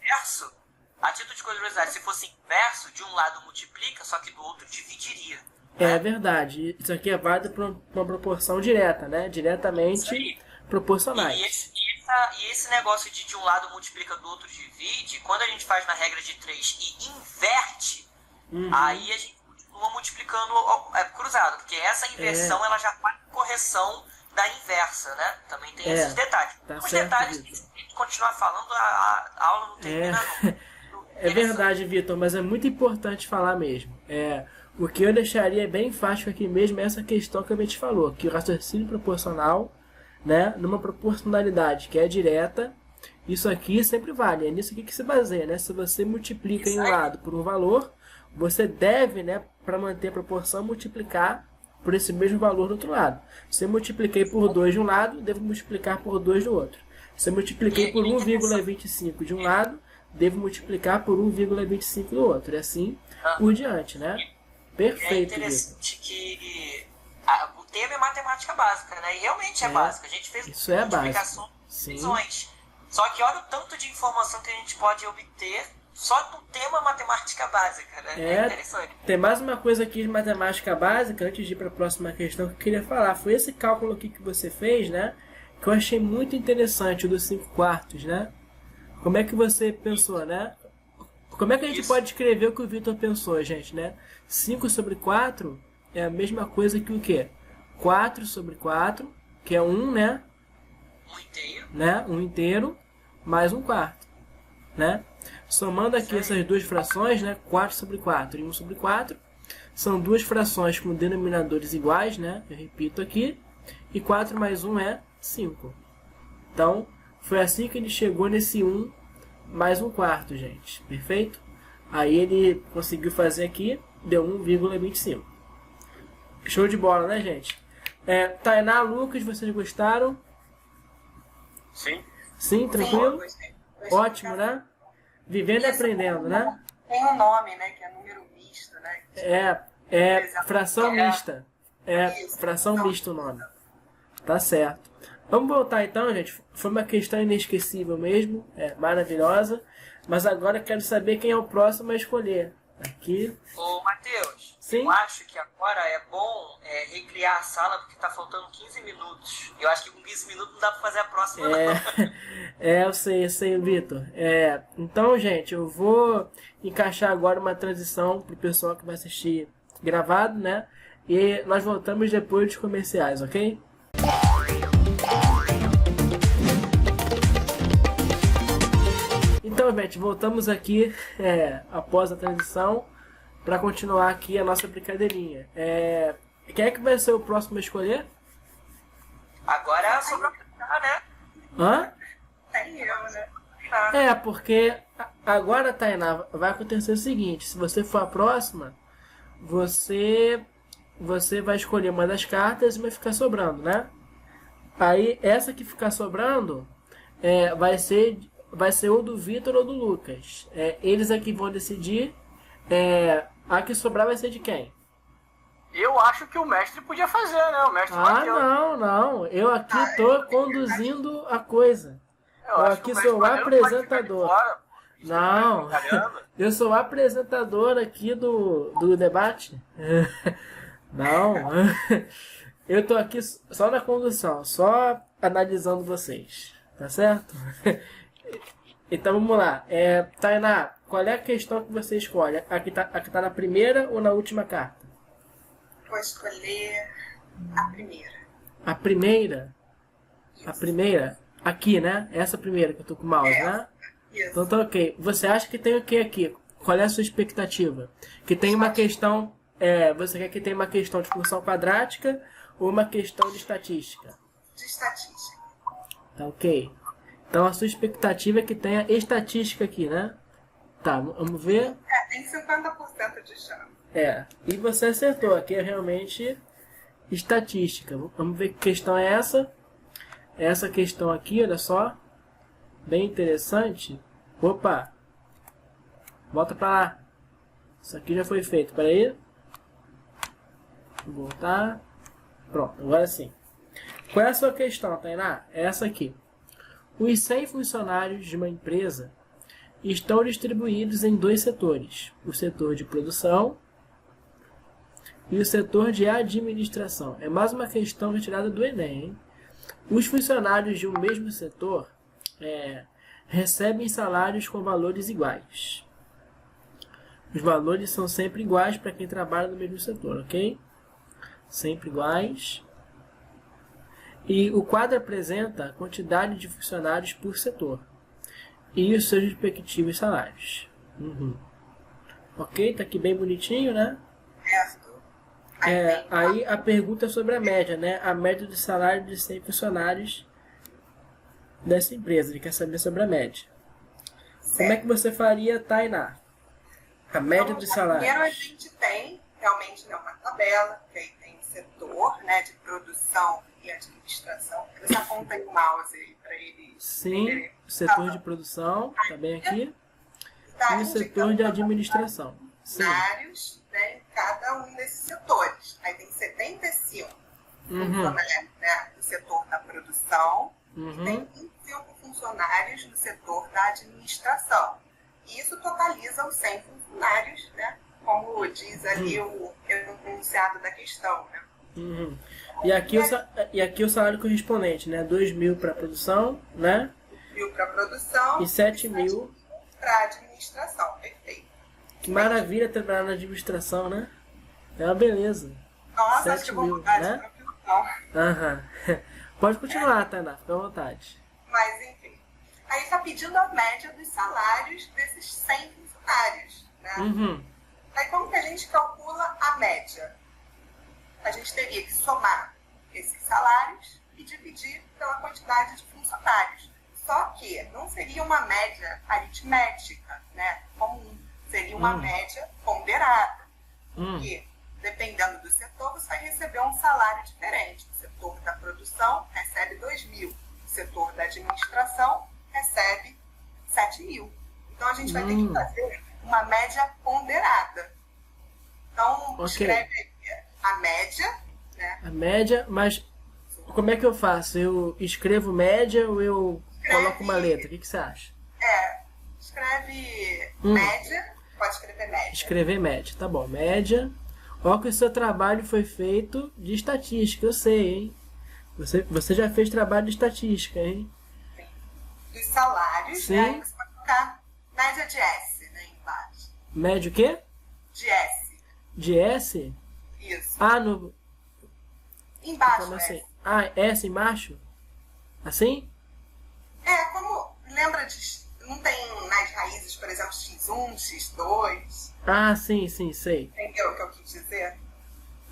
Inverso, a título de curiosidade, se fosse inverso, de um lado multiplica, só que do outro dividiria. Né? É verdade. Isso aqui é válido para uma proporção direta, né? Diretamente proporcionais. E esse negócio de um lado multiplica, do outro divide, quando a gente faz na regra de 3 e inverte, aí a gente continua multiplicando cruzado, porque essa inversão ela já faz correção da inversa, né? Também tem esses detalhes. Tá Os certo, detalhes, Vitor. se a gente continuar falando, a aula não termina não. É verdade, Vitor, mas é muito importante falar mesmo. O que eu deixaria bem enfático aqui mesmo é essa questão que a gente falou, que o raciocínio proporcional, né, numa proporcionalidade que é direta, isso aqui sempre vale. É nisso aqui que se baseia, né? Se você multiplica em um lado por um valor, você deve, né, para manter a proporção, multiplicar por esse mesmo valor do outro lado. Se eu multipliquei por 2 de um lado, devo multiplicar por 2 do outro. Se eu multipliquei por 1,25 de um lado, devo multiplicar por 1,25 do outro. E assim por diante, né? Perfeito. É interessante que o tema é matemática básica, né? E realmente é básica. A gente fez multiplicações e divisões. Só que olha o tanto de informação que a gente pode obter só do tema matemática básica, né? É interessante. Tem mais uma coisa aqui de matemática básica, antes de ir para a próxima questão que eu queria falar. Foi esse cálculo aqui que você fez, né? Que eu achei muito interessante, o dos 5 quartos, né? Como é que você pensou, né? Como é que a gente pode escrever o que o Vitor pensou, gente, né? 5 sobre 4 é a mesma coisa que o quê? 4 sobre 4, que é 1, né? 1 inteiro. Né? 1 inteiro, mais 1 quarto, né? Somando aqui essas duas frações, né? 4 sobre 4 e 1 sobre 4, são duas frações com denominadores iguais, né? Eu repito aqui. E 4 mais 1 é 5. Então, foi assim que ele chegou nesse 1 mais 1 quarto, gente. Perfeito? Aí ele conseguiu fazer aqui, deu 1,25. Show de bola, né, gente? Tainá, Lucas, vocês gostaram? Sim. Sim, tranquilo? Ótimo, né? Vivendo e aprendendo, né? Tem um nome, né? Que é número misto, né? Fração mista. Fração mista o nome. Tá certo. Vamos voltar então, gente. Foi uma questão inesquecível mesmo. Maravilhosa. Mas agora eu quero saber quem é o próximo a escolher. Aqui. Ô, Matheus. Sim? Eu acho que agora é bom recriar a sala, porque tá faltando 15 minutos. Eu acho que com 15 minutos não dá pra fazer a próxima, não. Eu sei, Vitor. Então, gente, eu vou encaixar agora uma transição pro pessoal que vai assistir gravado, né? E nós voltamos depois dos comerciais, ok? Então, gente, voltamos aqui após a transição para continuar aqui a nossa brincadeirinha. Quem é que vai ser o próximo a escolher? Agora é sobre a né? Hã? Tem eu, né? Porque agora, Tainá, vai acontecer o seguinte: se você for a próxima, você vai escolher uma das cartas e vai ficar sobrando, né? Aí, essa que ficar sobrando vai ser ou do Vitor ou do Lucas. Eles aqui vão decidir. A que sobrar vai ser de quem? Eu acho que o mestre podia fazer, né? O mestre não. Eu aqui tô conduzindo a coisa. Eu aqui sou o apresentador. Não, eu sou o apresentador aqui do debate. Não, eu tô aqui só na condução, só analisando vocês, tá certo? Então vamos lá. Tainá, qual é a questão que você escolhe? Aqui tá na primeira ou na última carta? Vou escolher a primeira. A primeira? Isso. A primeira? Aqui, né? Essa primeira que eu tô com o mouse, né? Isso. Então tá ok. Você acha que tem o que aqui? Qual é a sua expectativa? Que tem uma questão... você quer que tenha uma questão de função quadrática ou uma questão de estatística? De estatística. Tá ok. Então a sua expectativa é que tenha estatística aqui, né? Tá, vamos ver. Tem 50% de chance. E você acertou. Aqui é realmente estatística. Vamos ver que questão é essa. Essa questão aqui, olha só. Bem interessante. Opa! Volta pra lá. Isso aqui já foi feito. Pera aí. Vou voltar. Pronto, agora sim. Qual é a sua questão, Tainá? É essa aqui. Os 100 funcionários de uma empresa estão distribuídos em 2 setores. O setor de produção e o setor de administração. É mais uma questão retirada do Enem, hein? Os funcionários de um mesmo setor recebem salários com valores iguais. Os valores são sempre iguais para quem trabalha no mesmo setor, ok? Sempre iguais. E o quadro apresenta a quantidade de funcionários por setor e os seus respectivos salários. Ok? Tá aqui bem bonitinho, né? Aí a pergunta é sobre a média, né? A média de salário de 100 funcionários dessa empresa. Ele quer saber sobre a média. Certo. Como é que você faria, Tainá? A média de salário. Primeiro a gente tem realmente uma tabela, que aí tem setor, né, de produção e administração. Você aponta aí o mouse aí para eles. Sim, setor de produção, tá bem aqui. E o setor de administração. Funcionários, né, em cada um desses setores. Aí tem 75 funcionários, né, no setor da produção e tem 25 funcionários no setor da administração. E isso totaliza os 100 funcionários, né, como diz ali o enunciado da questão, né? E aqui o salário correspondente, né? 2.000 para produção, né? 2.000 para produção e 7.000 para administração. Perfeito. Que maravilha trabalhar na administração, né? É uma beleza. Nossa, acho que vou mudar de profissão. Pode continuar, Tainá, fica à vontade. Mas, enfim. Aí está pedindo a média dos salários desses 100 funcionários, né? Aí como que a gente calcula a média? A gente teria que somar esses salários e dividir pela quantidade de funcionários. Só que não seria uma média aritmética, né, comum. Seria uma média ponderada. Porque, dependendo do setor, você vai receber um salário diferente. O setor da produção recebe 2.000. O setor da administração recebe 7.000. Então, a gente vai ter que fazer uma média ponderada. Então, escreve a média, né? A média, mas como é que eu faço? Eu escrevo média ou eu coloco uma letra? O que você acha? Escreve média, pode escrever média. Escrever média, tá bom. Média. Ó que o seu trabalho foi feito de estatística, eu sei, hein? Você já fez trabalho de estatística, hein? Sim. Dos salários, sim. Né? Você vai colocar média de S, né, embaixo. Média o quê? De S. De S? Isso. No... Embaixo, como assim? S. S embaixo? Assim? Como... Lembra de... Não tem nas raízes, por exemplo, X1, X2? Sim, sei. Entendeu o que eu quis dizer?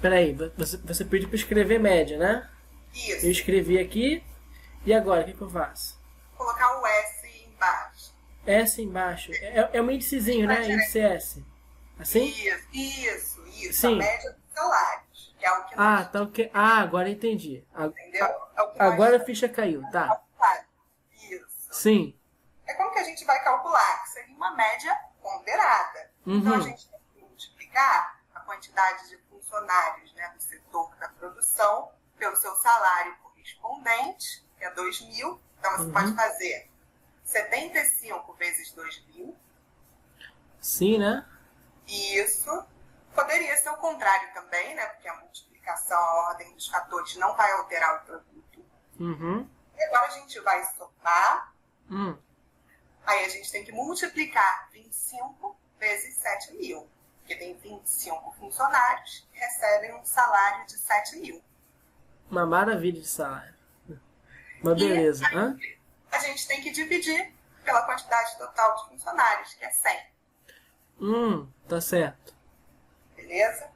Peraí, você pediu para escrever média, né? Isso. Eu escrevi aqui. E agora, o que eu faço? Colocar o S embaixo. S embaixo. É um índicezinho, né? Índice S. Assim? Isso. Sim. A média dos salários. Que é o que nós... então que... agora entendi. Entendeu? Agora a ficha caiu, tá? Isso. Sim. É como que a gente vai calcular? Que seria uma média ponderada. Então a gente tem que multiplicar a quantidade de funcionários, né, do setor da produção pelo seu salário correspondente, que é 2.000. Então, você pode fazer 75 vezes 2.000. Sim, né? Isso. Poderia ser o contrário também, né? Porque a multiplicação, a ordem dos fatores não vai alterar o produto. E agora a gente vai somar. Aí a gente tem que multiplicar 25 vezes 7.000. Porque tem 25 funcionários que recebem um salário de 7.000. Uma maravilha de salário. Uma beleza. Aí, a gente tem que dividir pela quantidade total de funcionários, que é 100. Tá certo. Beleza?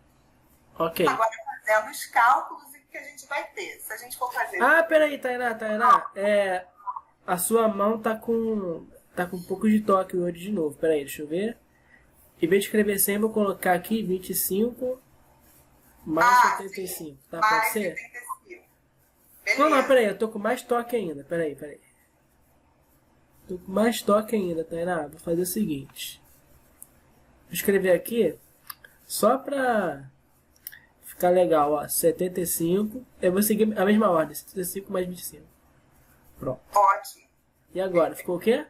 Ok. Agora fazendo os cálculos, o que a gente vai ter? Se a gente for fazer... Peraí, Tainá. A sua mão tá com um pouco de toque hoje de novo. Peraí, deixa eu ver. Em vez de escrever 100, vou colocar aqui 25 mais 75. Sim. Tá, Mais pode ser? 75. Beleza. Não, peraí, eu tô com mais toque ainda. Peraí. Tô com mais toque ainda, Tainá. Vou fazer o seguinte. Vou escrever aqui, só pra ficar legal, ó. 75. Eu vou seguir a mesma ordem. 75 mais 25. Pronto. Ótimo. E agora? Ficou o quê?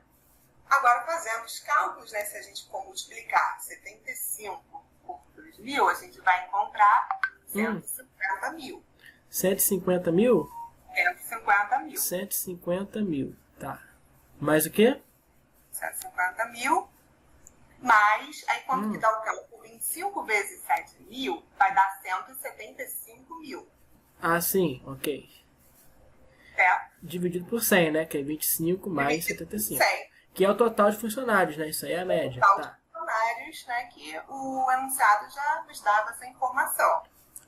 Agora fazendo os cálculos, né? Se a gente for multiplicar 75 por 2.000, a gente vai encontrar 150 mil. 150 mil? 150 mil. 150 mil. Tá. Mais o quê? 150 mil. Mais, aí quanto que dá o cálculo? 25 vezes 7.000 vai dar 175 mil. Ah, sim. Ok. Certo? Dividido por 100, né? Que é 25 mais Dividido por 75. 100. Que é o total de funcionários, né? Isso aí é a média. Total Tá. de funcionários, né? Que o enunciado já nos dava essa informação.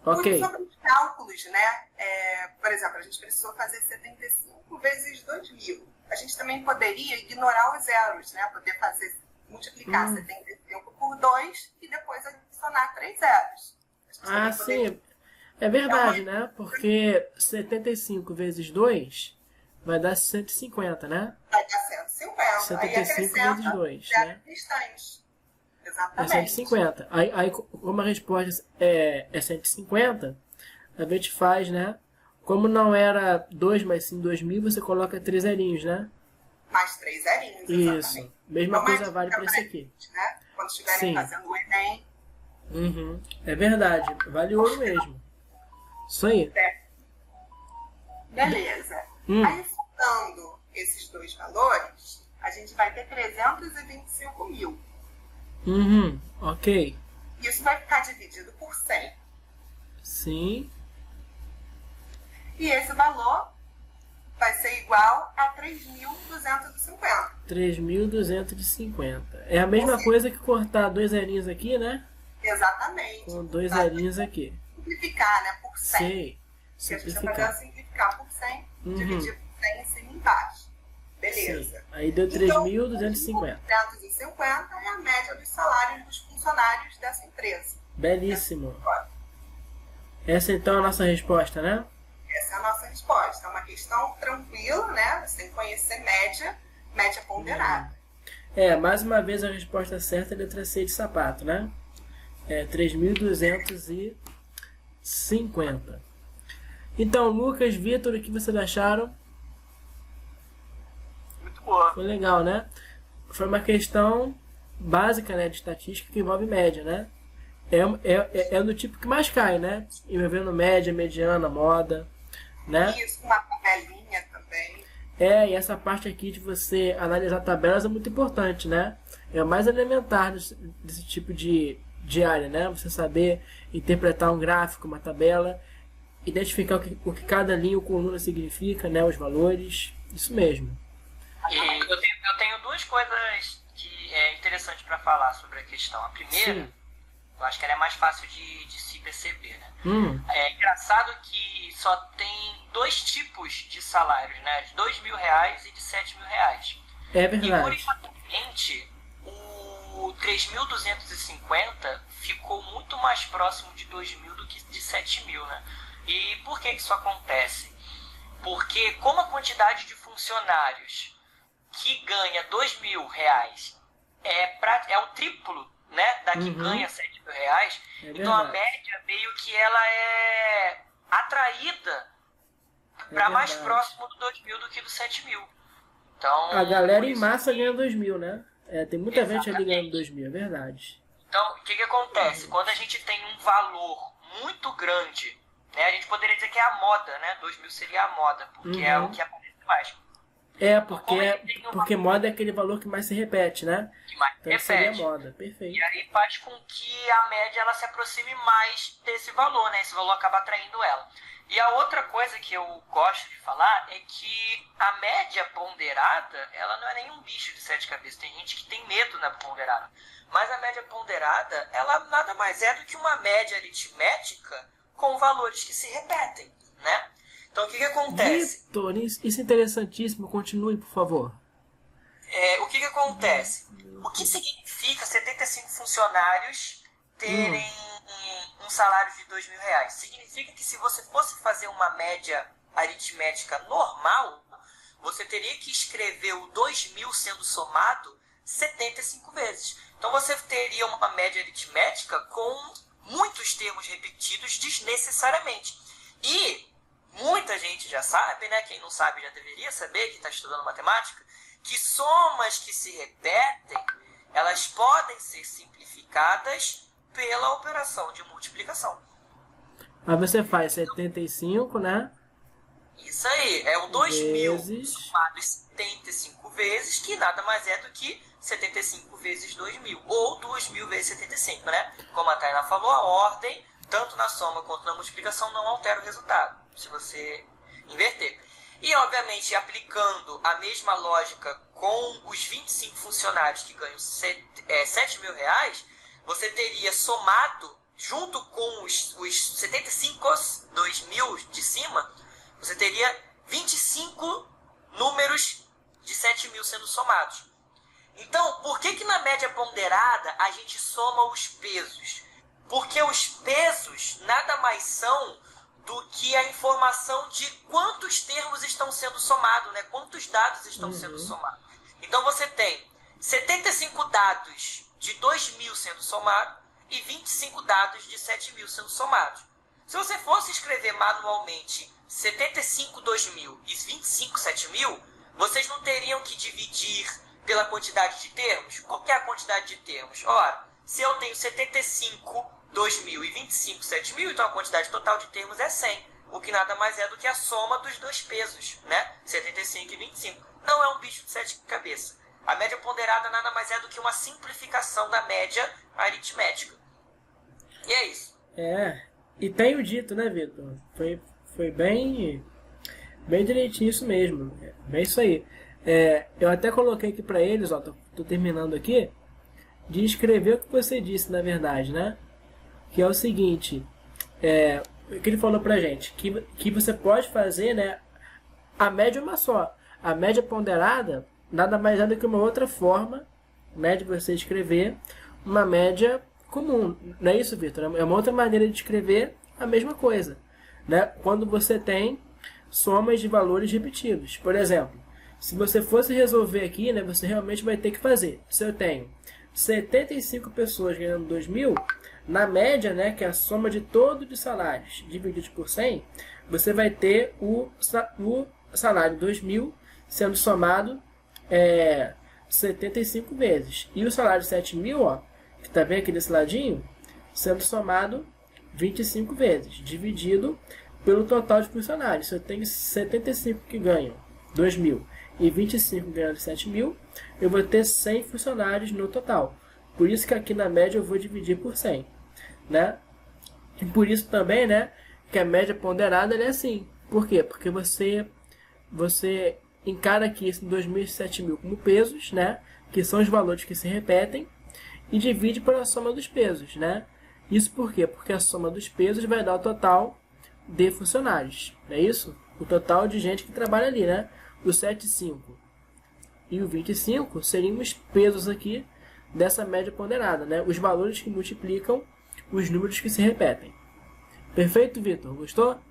Ok. Sobre os cálculos, né? Por exemplo, a gente precisou fazer 75 vezes 2.000. A gente também poderia ignorar os zeros, né? Poder multiplicar 75 por 2 e depois adicionar 3 zeros. Ah, sim. É verdade, né? Porque 75 vezes 2 vai dar 150, né? Vai dar 150. 75 vezes 2, né? Restantes. É Exatamente. 150. Aí, como a resposta é 150, a gente faz, né? Como não era 2, mas sim 2.000, você coloca 3 zerinhos, né? Mais 3 zerinhos, exatamente. Isso. Mesma coisa vale para esse aqui. Né? Quando estiverem Sim. fazendo o Enem. É verdade. Vale ouro mesmo. Isso aí. Beleza. Aí, juntando esses dois valores, a gente vai ter 325 mil. Ok. Isso vai ficar dividido por 100. Sim. E esse valor vai ser igual a 3.250. 3.250. É a mesma coisa que cortar 2 zerinhos aqui, né? Exatamente. Com 2 zerinhos aqui. Simplificar, né? Por 100. Sei. Que a gente vai fazer simplificar por 100, dividir por 100 em cima e embaixo. Beleza. Sim. Aí deu 3.250. 350 é a média dos salários dos funcionários dessa empresa. Belíssimo. Essa então é a nossa resposta, né? Essa é a nossa resposta. É uma questão tranquila, né? Você tem que conhecer média ponderada. Mais uma vez a resposta certa é a letra C de sapato, né? É 3.250. Então, Lucas, Vitor, o que vocês acharam? Muito boa. Foi legal, né? Foi uma questão básica, né, de estatística que envolve média, né? É do tipo que mais cai, né? Envolvendo média, mediana, moda, né? Isso, uma tabelinha também. E essa parte aqui de você analisar tabelas é muito importante, né? É o mais elementar desse tipo de área, né? Você saber interpretar um gráfico, uma tabela, identificar o que cada linha ou coluna significa, né? Os valores, isso mesmo. E eu tenho duas coisas que é interessante para falar sobre a questão. A primeira, eu acho que ela é mais fácil de se perceber, né? É engraçado que só tem 2 tipos de salários, né? De R$2.000 e de R$7.000. É verdade. E curiosamente, o 3.250 ficou muito mais próximo de 2.000 do que de 7.000, né? E por que isso acontece? Porque como a quantidade de funcionários que ganha R$2.000 é o triplo né, da que ganha R$7.000. Então a média meio que ela é atraída para mais próximo do 2.000 do que do 7.000. Então, a galera em massa ganha 2.000, né? Tem muita gente ali ganhando 2.000, é verdade. Então, o que acontece? Quando a gente tem um valor muito grande, né, a gente poderia dizer que é a moda, né? 2.000 seria a moda, porque é o que aparece mais. Porque moda é aquele valor que mais se repete, né? Que mais então repete. Seria moda, perfeito. E aí faz com que a média ela se aproxime mais desse valor, né? Esse valor acaba atraindo ela. E a outra coisa que eu gosto de falar é que a média ponderada, ela não é nenhum bicho de 7 cabeças. Tem gente que tem medo na ponderada. Mas a média ponderada, ela nada mais é do que uma média aritmética com valores que se repetem, né? Então, o que acontece? Vitor, isso é interessantíssimo. Continue, por favor. O que acontece? O que significa 75 funcionários terem um salário de R$2.000? Significa que se você fosse fazer uma média aritmética normal, você teria que escrever o 2.000 sendo somado 75 vezes. Então, você teria uma média aritmética com muitos termos repetidos desnecessariamente. E muita gente já sabe, né? Quem não sabe já deveria saber, que está estudando matemática, que somas que se repetem, elas podem ser simplificadas pela operação de multiplicação. Aí você faz 75, né? Isso aí, é o 2.000 somado 75 vezes, que nada mais é do que 75 vezes 2.000, ou 2.000 vezes 75, né? Como a Tainá falou, a ordem, tanto na soma quanto na multiplicação, não altera o resultado, se você inverter. E, obviamente, aplicando a mesma lógica com os 25 funcionários que ganham R$7.000, você teria somado, junto com os 75, 2.000 de cima, você teria 25 números de 7.000 sendo somados. Então, por que na média ponderada a gente soma os pesos? Porque os pesos nada mais são do que a informação de quantos termos estão sendo somados, né? Quantos dados estão sendo somados. Então, você tem 75 dados de 2.000 sendo somados e 25 dados de 7.000 sendo somados. Se você fosse escrever manualmente 75 2.000 e 25 7.000, vocês não teriam que dividir pela quantidade de termos? Qual que é a quantidade de termos? Ora, se eu tenho 75 2.000 e 25 7.000, então a quantidade total de termos é 100, o que nada mais é do que a soma dos dois pesos, né? 75 e 25. Não é um bicho de 7 cabeças. A média ponderada nada mais é do que uma simplificação da média aritmética. E é isso. E tenho dito, né, Vitor? Foi bem direitinho isso mesmo. É isso aí. Eu até coloquei aqui para eles, ó, tô terminando aqui, de escrever o que você disse, na verdade, né? Que é o seguinte, o que ele falou pra gente, que você pode fazer, né? A média é uma só. A média ponderada nada mais é do que uma outra forma, né, de você escrever uma média comum. Não é isso, Vitor? É uma outra maneira de escrever a mesma coisa, né? Quando você tem somas de valores repetidos. Por exemplo, se você fosse resolver aqui, né, você realmente vai ter que fazer. Se eu tenho 75 pessoas ganhando 2.000, na média, né, que é a soma de todos os salários divididos por 100, você vai ter o salário 2.000 sendo somado 75 vezes. E o salário 7.000, ó, que está bem aqui desse ladinho, sendo somado 25 vezes, dividido pelo total de funcionários. Se eu tenho 75 que ganham 2.000 e 25 ganhando 7.000, eu vou ter 100 funcionários no total. Por isso que aqui na média eu vou dividir por 100, né? E por isso também, né, que a média ponderada é assim. Por quê? Porque você encara aqui esse 2.000 e 7.000 como pesos, né, que são os valores que se repetem, e divide pela soma dos pesos, né? Isso por quê? Porque a soma dos pesos vai dar o total de funcionários, não é isso? O total de gente que trabalha ali, né? O 75 e o 25 seriam os pesos aqui dessa média ponderada, né? Os valores que multiplicam os números que se repetem. Perfeito, Vitor? Gostou?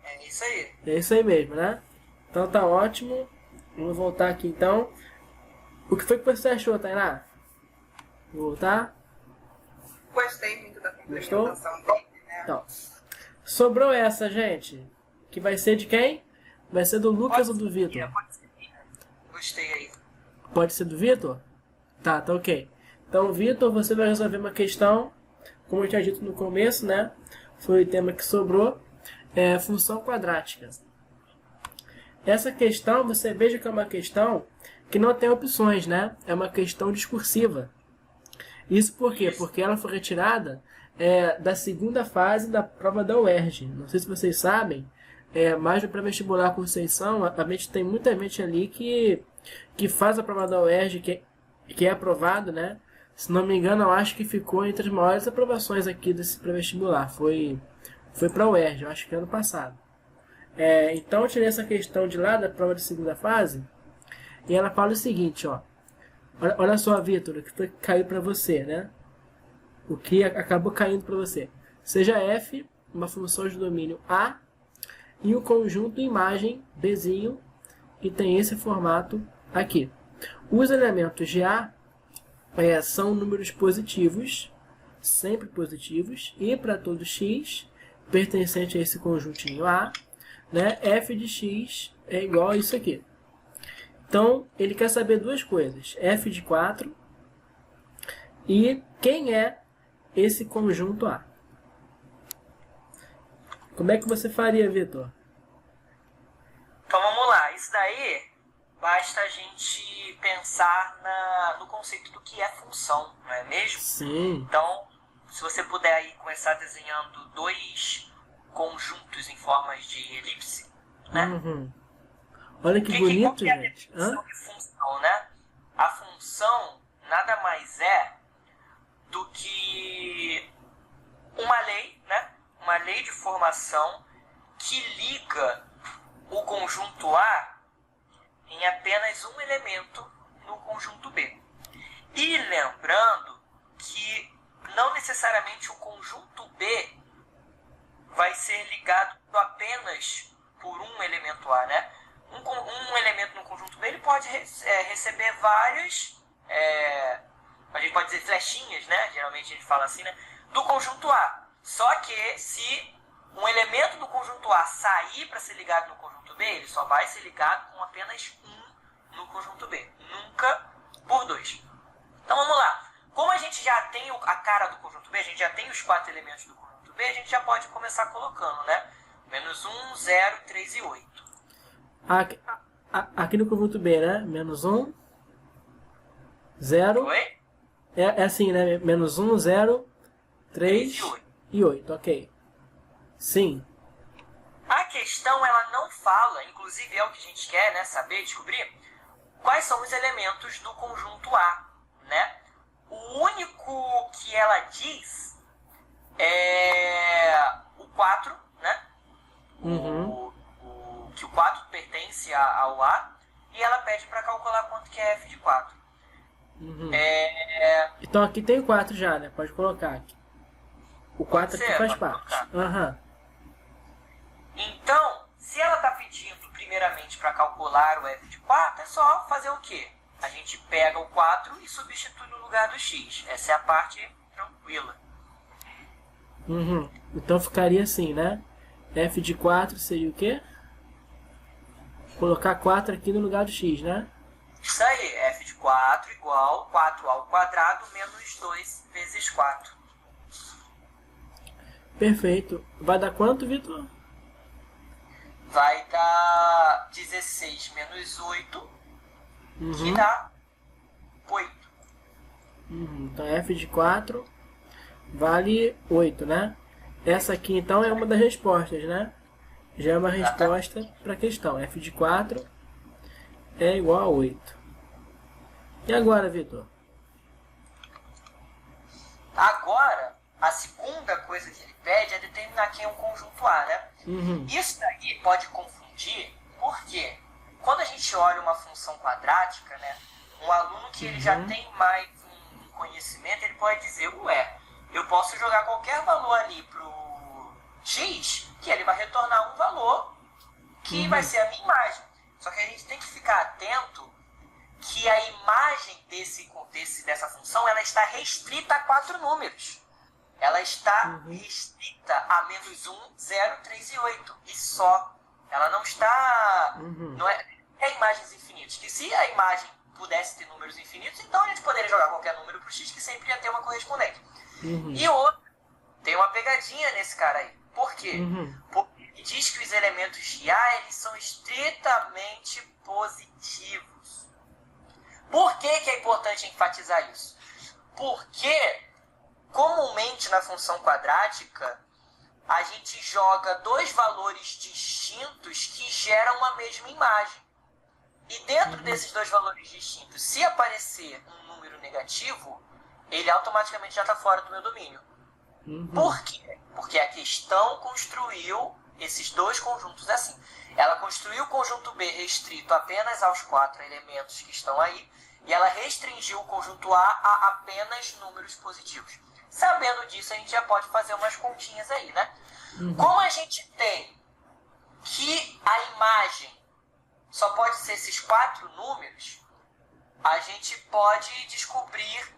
É isso aí. É isso aí mesmo, né? Então tá ótimo. Vamos voltar aqui então. O que foi que você achou, Tainá? Vou voltar? Gostei muito da complementação dele, né? Então, sobrou essa, gente. Que vai ser de quem? Vai ser do Lucas ou do Vitor? Gostei aí. Pode ser do Vitor? Tá ok. Então, Vitor, você vai resolver uma questão, como eu tinha dito no começo, né? Foi o tema que sobrou. É função quadrática. Essa questão, você veja que é uma questão que não tem opções, né? É uma questão discursiva. Isso por quê? Porque ela foi retirada da segunda fase da prova da UERJ. Não sei se vocês sabem, mas no pré-vestibular Conceição, a gente tem muita gente ali que faz a prova da UERJ, que é aprovado, né? Se não me engano, eu acho que ficou entre as maiores aprovações aqui desse pré-vestibular. Foi para a UERJ, eu acho que ano passado. Então eu tirei essa questão de lá da prova de segunda fase e ela fala o seguinte, ó. Olha só, Vitor, o que caiu para você, né? O que acabou caindo para você. Seja f uma função de domínio A e o conjunto imagem Bzinho que tem esse formato aqui. Os elementos de A são números positivos, sempre positivos, e para todo x pertencente a esse conjuntinho A, né, f de x é igual a isso aqui. Então, ele quer saber duas coisas, f de 4 e quem é esse conjunto A. Como é que você faria, Vitor? Então vamos lá, isso daí basta a gente pensar no conceito do que é função, não é mesmo? Sim. Então, se você puder aí começar desenhando dois conjuntos em formas de elipse, né? Uhum. Olha que bonito, que é a gente. definição de função, né? A função nada mais é do que uma lei, né? Uma lei de formação que liga o conjunto A em apenas um elemento no conjunto B. E lembrando que não necessariamente o conjunto B vai ser ligado apenas por um elemento A, né? Um elemento no conjunto B ele pode receber várias, a gente pode dizer flechinhas, né? Geralmente a gente fala assim, né? Do conjunto A. Só que se um elemento do conjunto A sair para ser ligado no conjunto B, ele só vai ser ligado com apenas um no conjunto B, nunca por dois. Então vamos lá. Como a gente já tem a cara do conjunto B, a gente já tem os 4 elementos do conjunto B, a gente já pode começar colocando, né? Menos 1, 0, 3 e 8. Aqui no conjunto B, né? Menos 1, 0. Oi? É assim, né? Menos 1, 0, 3 e 8. Ok. Sim. A questão, ela não fala, inclusive é o que a gente quer, né? Saber, descobrir, quais são os elementos do conjunto A, né? O único que ela diz é o 4, né? Uhum. Que o 4 pertence ao A, e ela pede para calcular quanto que é f de 4. Uhum. Então aqui tem o 4 já, né? Pode colocar aqui. O 4 aqui faz parte. Uhum. Então, se ela está pedindo primeiramente para calcular o f de 4, é só fazer o quê? A gente pega o 4 e substitui no lugar do x. Essa é a parte tranquila. Uhum. Então ficaria assim, né? F de 4 seria o quê? Colocar 4 aqui no lugar do x, né? Isso aí, f de 4 igual 4 ao quadrado menos 2 vezes 4. Perfeito. Vai dar quanto, Vitor? Vai dar 16 menos 8, que dá 8. Uhum. Então f de 4 vale 8, né? Essa aqui então é uma das respostas, né? Já é uma resposta para a questão. F de 4 é igual a 8. E agora, Vitor? Agora, a segunda coisa que ele pede é determinar quem é um conjunto A, né? Uhum. Isso daí pode confundir, porque quando a gente olha uma função quadrática, né? Um aluno que ele já tem mais um conhecimento, ele pode dizer, ué, eu posso jogar qualquer valor ali pro x, que ele vai retornar um valor que vai ser a minha imagem. Só que a gente tem que ficar atento que que a imagem dessa função ela está restrita a 4 números. Ela está restrita a -1, 0, 3 e 8. E só. Ela não está... Não é imagens infinitas. Que se a imagem pudesse ter números infinitos, então a gente poderia jogar qualquer número para o x que sempre ia ter uma correspondente. E outro, tem uma pegadinha nesse cara aí. Por quê? Porque ele diz que os elementos de A eles são estritamente positivos. Por que é importante enfatizar isso? Porque comumente na função quadrática a gente joga 2 valores distintos que geram uma mesma imagem. E dentro desses 2 valores distintos, se aparecer um número negativo, ele automaticamente já está fora do meu domínio. Por quê? Porque a questão construiu esses 2 conjuntos assim. Ela construiu o conjunto B restrito apenas aos 4 elementos que estão aí, e ela restringiu o conjunto A a apenas números positivos. Sabendo disso, a gente já pode fazer umas continhas aí, né? Como a gente tem que a imagem só pode ser esses 4 números, a gente pode descobrir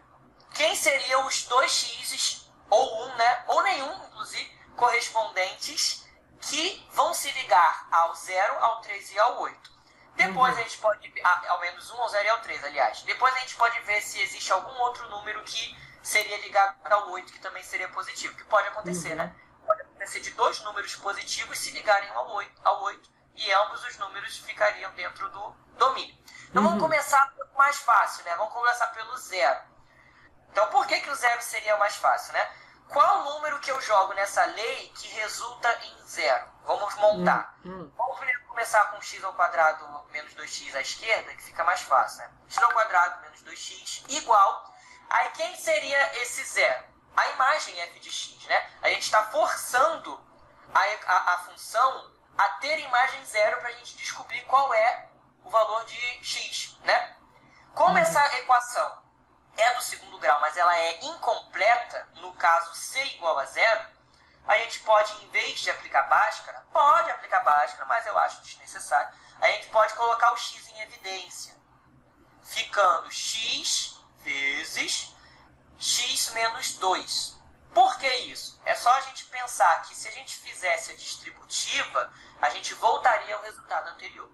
quem seriam os 2 x's, ou 1, né? Ou nenhum, inclusive, correspondentes que vão se ligar ao 0, ao 3 e ao 8. Depois a gente pode... ao -1, ao 0 e ao 3, aliás. Depois a gente pode ver se existe algum outro número que seria ligado ao 8, que também seria positivo. Que pode acontecer, né? Pode acontecer de 2 números positivos se ligarem ao 8, e ambos os números ficariam dentro do domínio. Então vamos começar pelo mais fácil, né? Vamos começar pelo 0. Então por que o 0 seria o mais fácil, né? Qual número que eu jogo nessa lei que resulta em 0? Vamos montar. Vamos primeiro começar com x ao quadrado menos 2x à esquerda, que fica mais fácil, né? X ao quadrado menos 2x igual. Aí quem seria esse 0? A imagem f de x, né? A gente está forçando a função a ter imagem 0 para a gente descobrir qual é o valor de x, né? Como essa equação é do segundo grau, mas ela é incompleta, no caso c igual a 0, a gente pode, em vez de aplicar Bhaskara, pode aplicar Bhaskara, mas eu acho desnecessário, a gente pode colocar o x em evidência, ficando x vezes x menos 2. Por que isso? É só a gente pensar que se a gente fizesse a distributiva, a gente voltaria ao resultado anterior.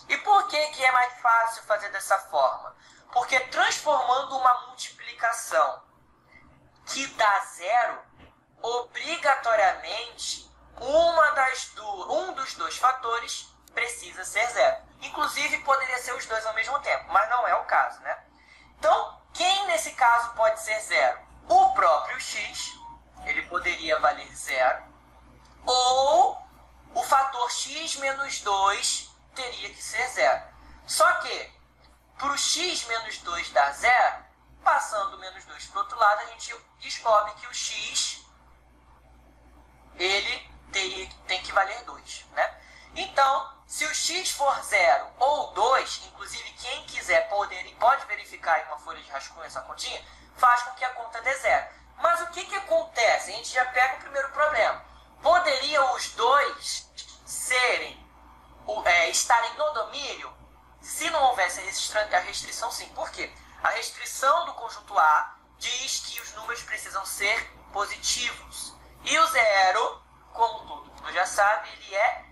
E por que é mais fácil fazer dessa forma? Porque transformando uma multiplicação que dá 0, obrigatoriamente um dos 2 fatores precisa ser 0. Inclusive poderia ser os 2 ao mesmo tempo, mas não é o caso, né? Então, quem nesse caso pode ser 0? O próprio x, ele poderia valer 0, ou o fator x menos 2 teria que ser 0. Só que, para o x menos 2 dar 0, passando o menos 2 para o outro lado, a gente descobre que o x ele tem que valer 2, né? Então, se o x for 0 ou 2, inclusive quem quiser pode verificar em uma folha de rascunho essa continha, faz com que a conta dê 0. Mas o que acontece? A gente já pega o primeiro problema. Poderiam os 2 estarem no domínio se não houvesse a restrição, sim. Por quê? A restrição do conjunto A diz que os números precisam ser positivos. E o 0, como todo mundo já sabe, ele é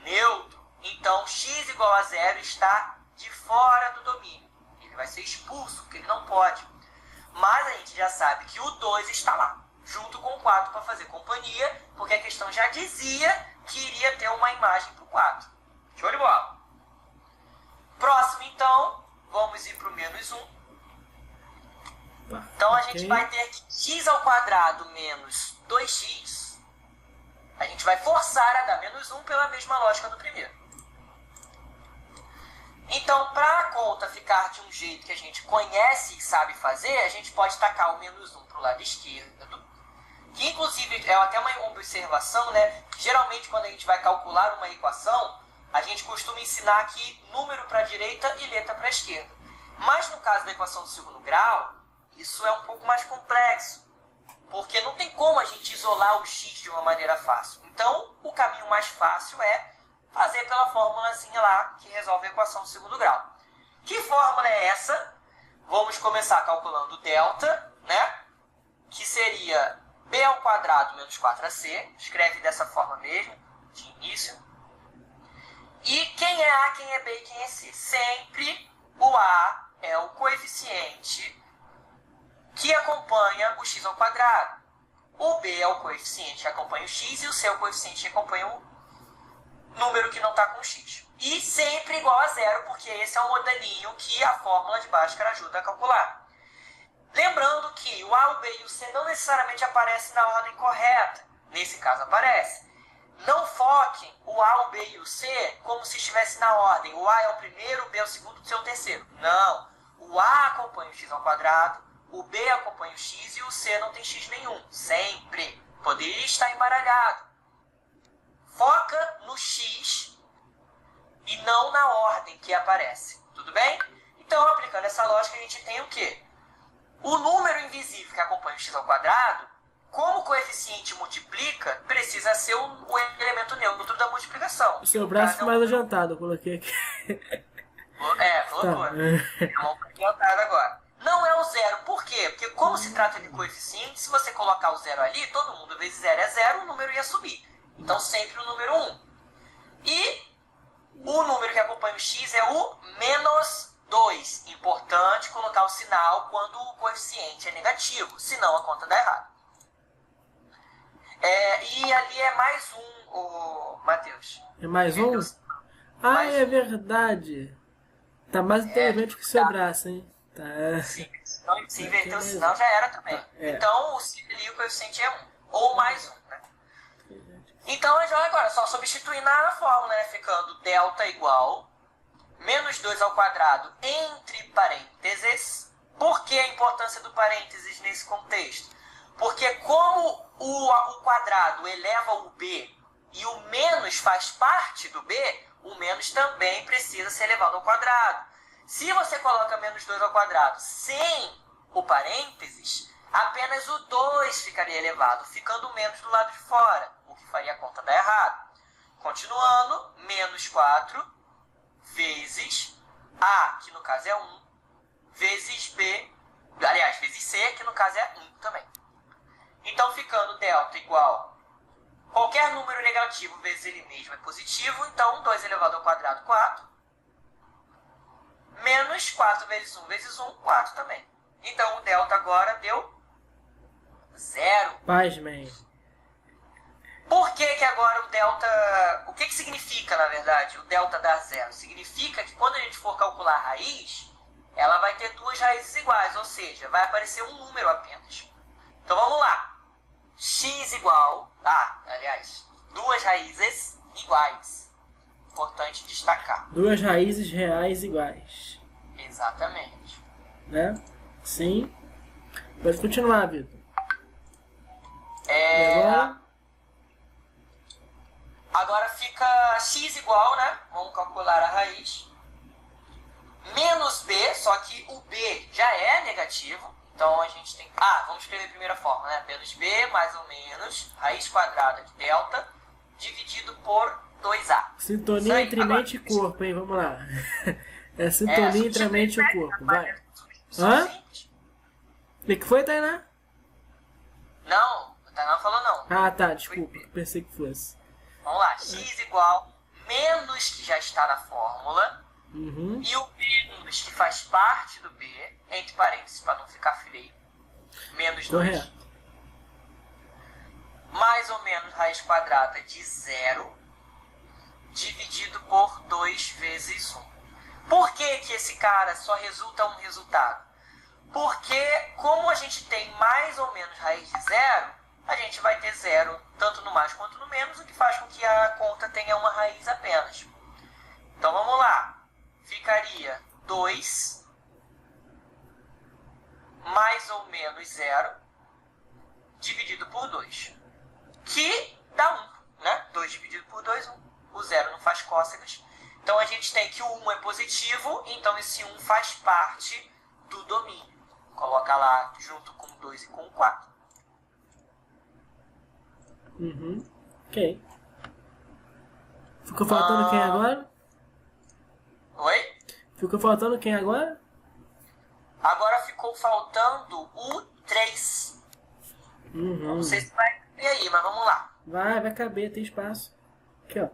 neutro. Então, x igual a 0 está de fora do domínio. Ele vai ser expulso, porque ele não pode. Mas a gente já sabe que o 2 está lá, junto com o 4 para fazer companhia, porque a questão já dizia que iria ter uma imagem para o 4. Show de bola! Próximo, então, vamos ir para o menos 1. Então, a gente vai ter que x ao quadrado menos 2x. A gente vai forçar a dar menos 1 pela mesma lógica do primeiro. Então, para a conta ficar de um jeito que a gente conhece e sabe fazer, a gente pode tacar o menos 1 para o lado esquerdo. Que, inclusive, é até uma observação, né? Geralmente, quando a gente vai calcular uma equação, a gente costuma ensinar aqui número para a direita e letra para a esquerda. Mas, no caso da equação do segundo grau, isso é um pouco mais complexo. Porque não tem como a gente isolar o x de uma maneira fácil. Então, o caminho mais fácil é fazer pela formulazinha lá que resolve a equação do segundo grau. Que fórmula é essa? Vamos começar calculando delta, né? Que seria b ao quadrado menos 4ac. Escreve dessa forma mesmo, de início. E quem é A, quem é B e quem é C? Sempre o A é o coeficiente que acompanha o x ao quadrado. O B é o coeficiente que acompanha o x e o C é o coeficiente que acompanha o número que não está com x. E sempre igual a zero, porque esse é o modelinho que a fórmula de Bhaskara ajuda a calcular. Lembrando que o A, o B e o C não necessariamente aparecem na ordem correta. Nesse caso aparece. Não foquem o A, o B e o C como se estivesse na ordem. O A é o primeiro, o B é o segundo, o C é o terceiro. Não. O A acompanha o x ao quadrado, o B acompanha o x e o C não tem x nenhum. Sempre. Poderia estar embaralhado. Foca no x e não na ordem que aparece. Tudo bem? Então, aplicando essa lógica, a gente tem o quê? O número invisível que acompanha o x ao quadrado, como o coeficiente multiplica, precisa ser o elemento neutro da multiplicação. O seu braço foi mais adiantado, eu coloquei aqui. Colocou. Vamos adiantado agora. Não é o zero. Por quê? Porque como se trata de coeficiente, se você colocar o zero ali, todo mundo vezes zero é zero, o número ia subir. Então sempre o número 1. E o número que acompanha o x é o menos 2. Importante colocar o sinal quando o coeficiente é negativo, senão a conta dá errado. E ali é mais um, Matheus. É mais um? Mais é verdade. Tá mais inteligente que o seu braço, hein? Tá. Se inverter o sinal já era também. Então o coeficiente é 1. Ou mais 1, né? Então agora, só substituir na fórmula, né? Ficando delta igual menos 2 ao quadrado entre parênteses. Por que a importância do parênteses nesse contexto? Porque como o quadrado eleva o b e o menos faz parte do b, o menos também precisa ser elevado ao quadrado. Se você coloca menos 2 ao quadrado sem o parênteses, apenas o 2 ficaria elevado, ficando o menos do lado de fora, o que faria a conta dar errado. Continuando, menos 4 vezes A, que no caso é 1, vezes B, aliás, vezes C, que no caso é 1 também. Então, ficando delta igual, qualquer número negativo vezes ele mesmo é positivo, então 2 elevado ao quadrado, 4. Menos 4 vezes 1 vezes 1, 4 também. Então, o delta agora deu 0. Pasmem. Por que agora o delta... O que significa, na verdade, o delta dar 0? Significa que quando a gente for calcular a raiz, ela vai ter duas raízes iguais, ou seja, vai aparecer um número apenas. Então, vamos lá. X igual... aliás, duas raízes iguais. Importante destacar. Duas raízes reais iguais. Exatamente. Né? Sim. Pode continuar, Vitor. Agora fica x igual, né? Vamos calcular a raiz. Menos b, só que o b já é negativo. Então a gente tem... vamos escrever a primeira forma, né? Menos b mais ou menos raiz quadrada de delta dividido por 2a. Sintonia entre mente e corpo, hein? Vamos lá. É sintonia entre a mente e o corpo. Vai. Hã? O que foi, Tainá? Não, a Tainá falou não. Tá, desculpa. Pensei que fosse. Vamos lá. X igual menos que já está na fórmula. Uhum. E o menos que faz parte do b, entre parênteses, para não ficar feio. Menos 2. Correto. Mais ou menos raiz quadrada de 0 dividido por 2 vezes 1. Por que esse cara só resulta um resultado? Porque como a gente tem mais ou menos raiz de 0, a gente vai ter 0 tanto no mais quanto no menos, o que faz com que a conta tenha uma raiz apenas. Então vamos lá. Ficaria 2 mais ou menos 0 dividido por 2. Que dá 1, né? 2 dividido por 2, 1. O 0 não faz cócegas. Então a gente tem que o 1 é positivo, então esse 1 faz parte do domínio. Coloca lá junto com o 2 e com o 4. Uhum. Ok. Ficou faltando quem agora? Oi? Ficou faltando quem agora? Agora ficou faltando o 3. Não sei se vai caber aí, mas vamos lá. Vai caber, tem espaço. Aqui, ó.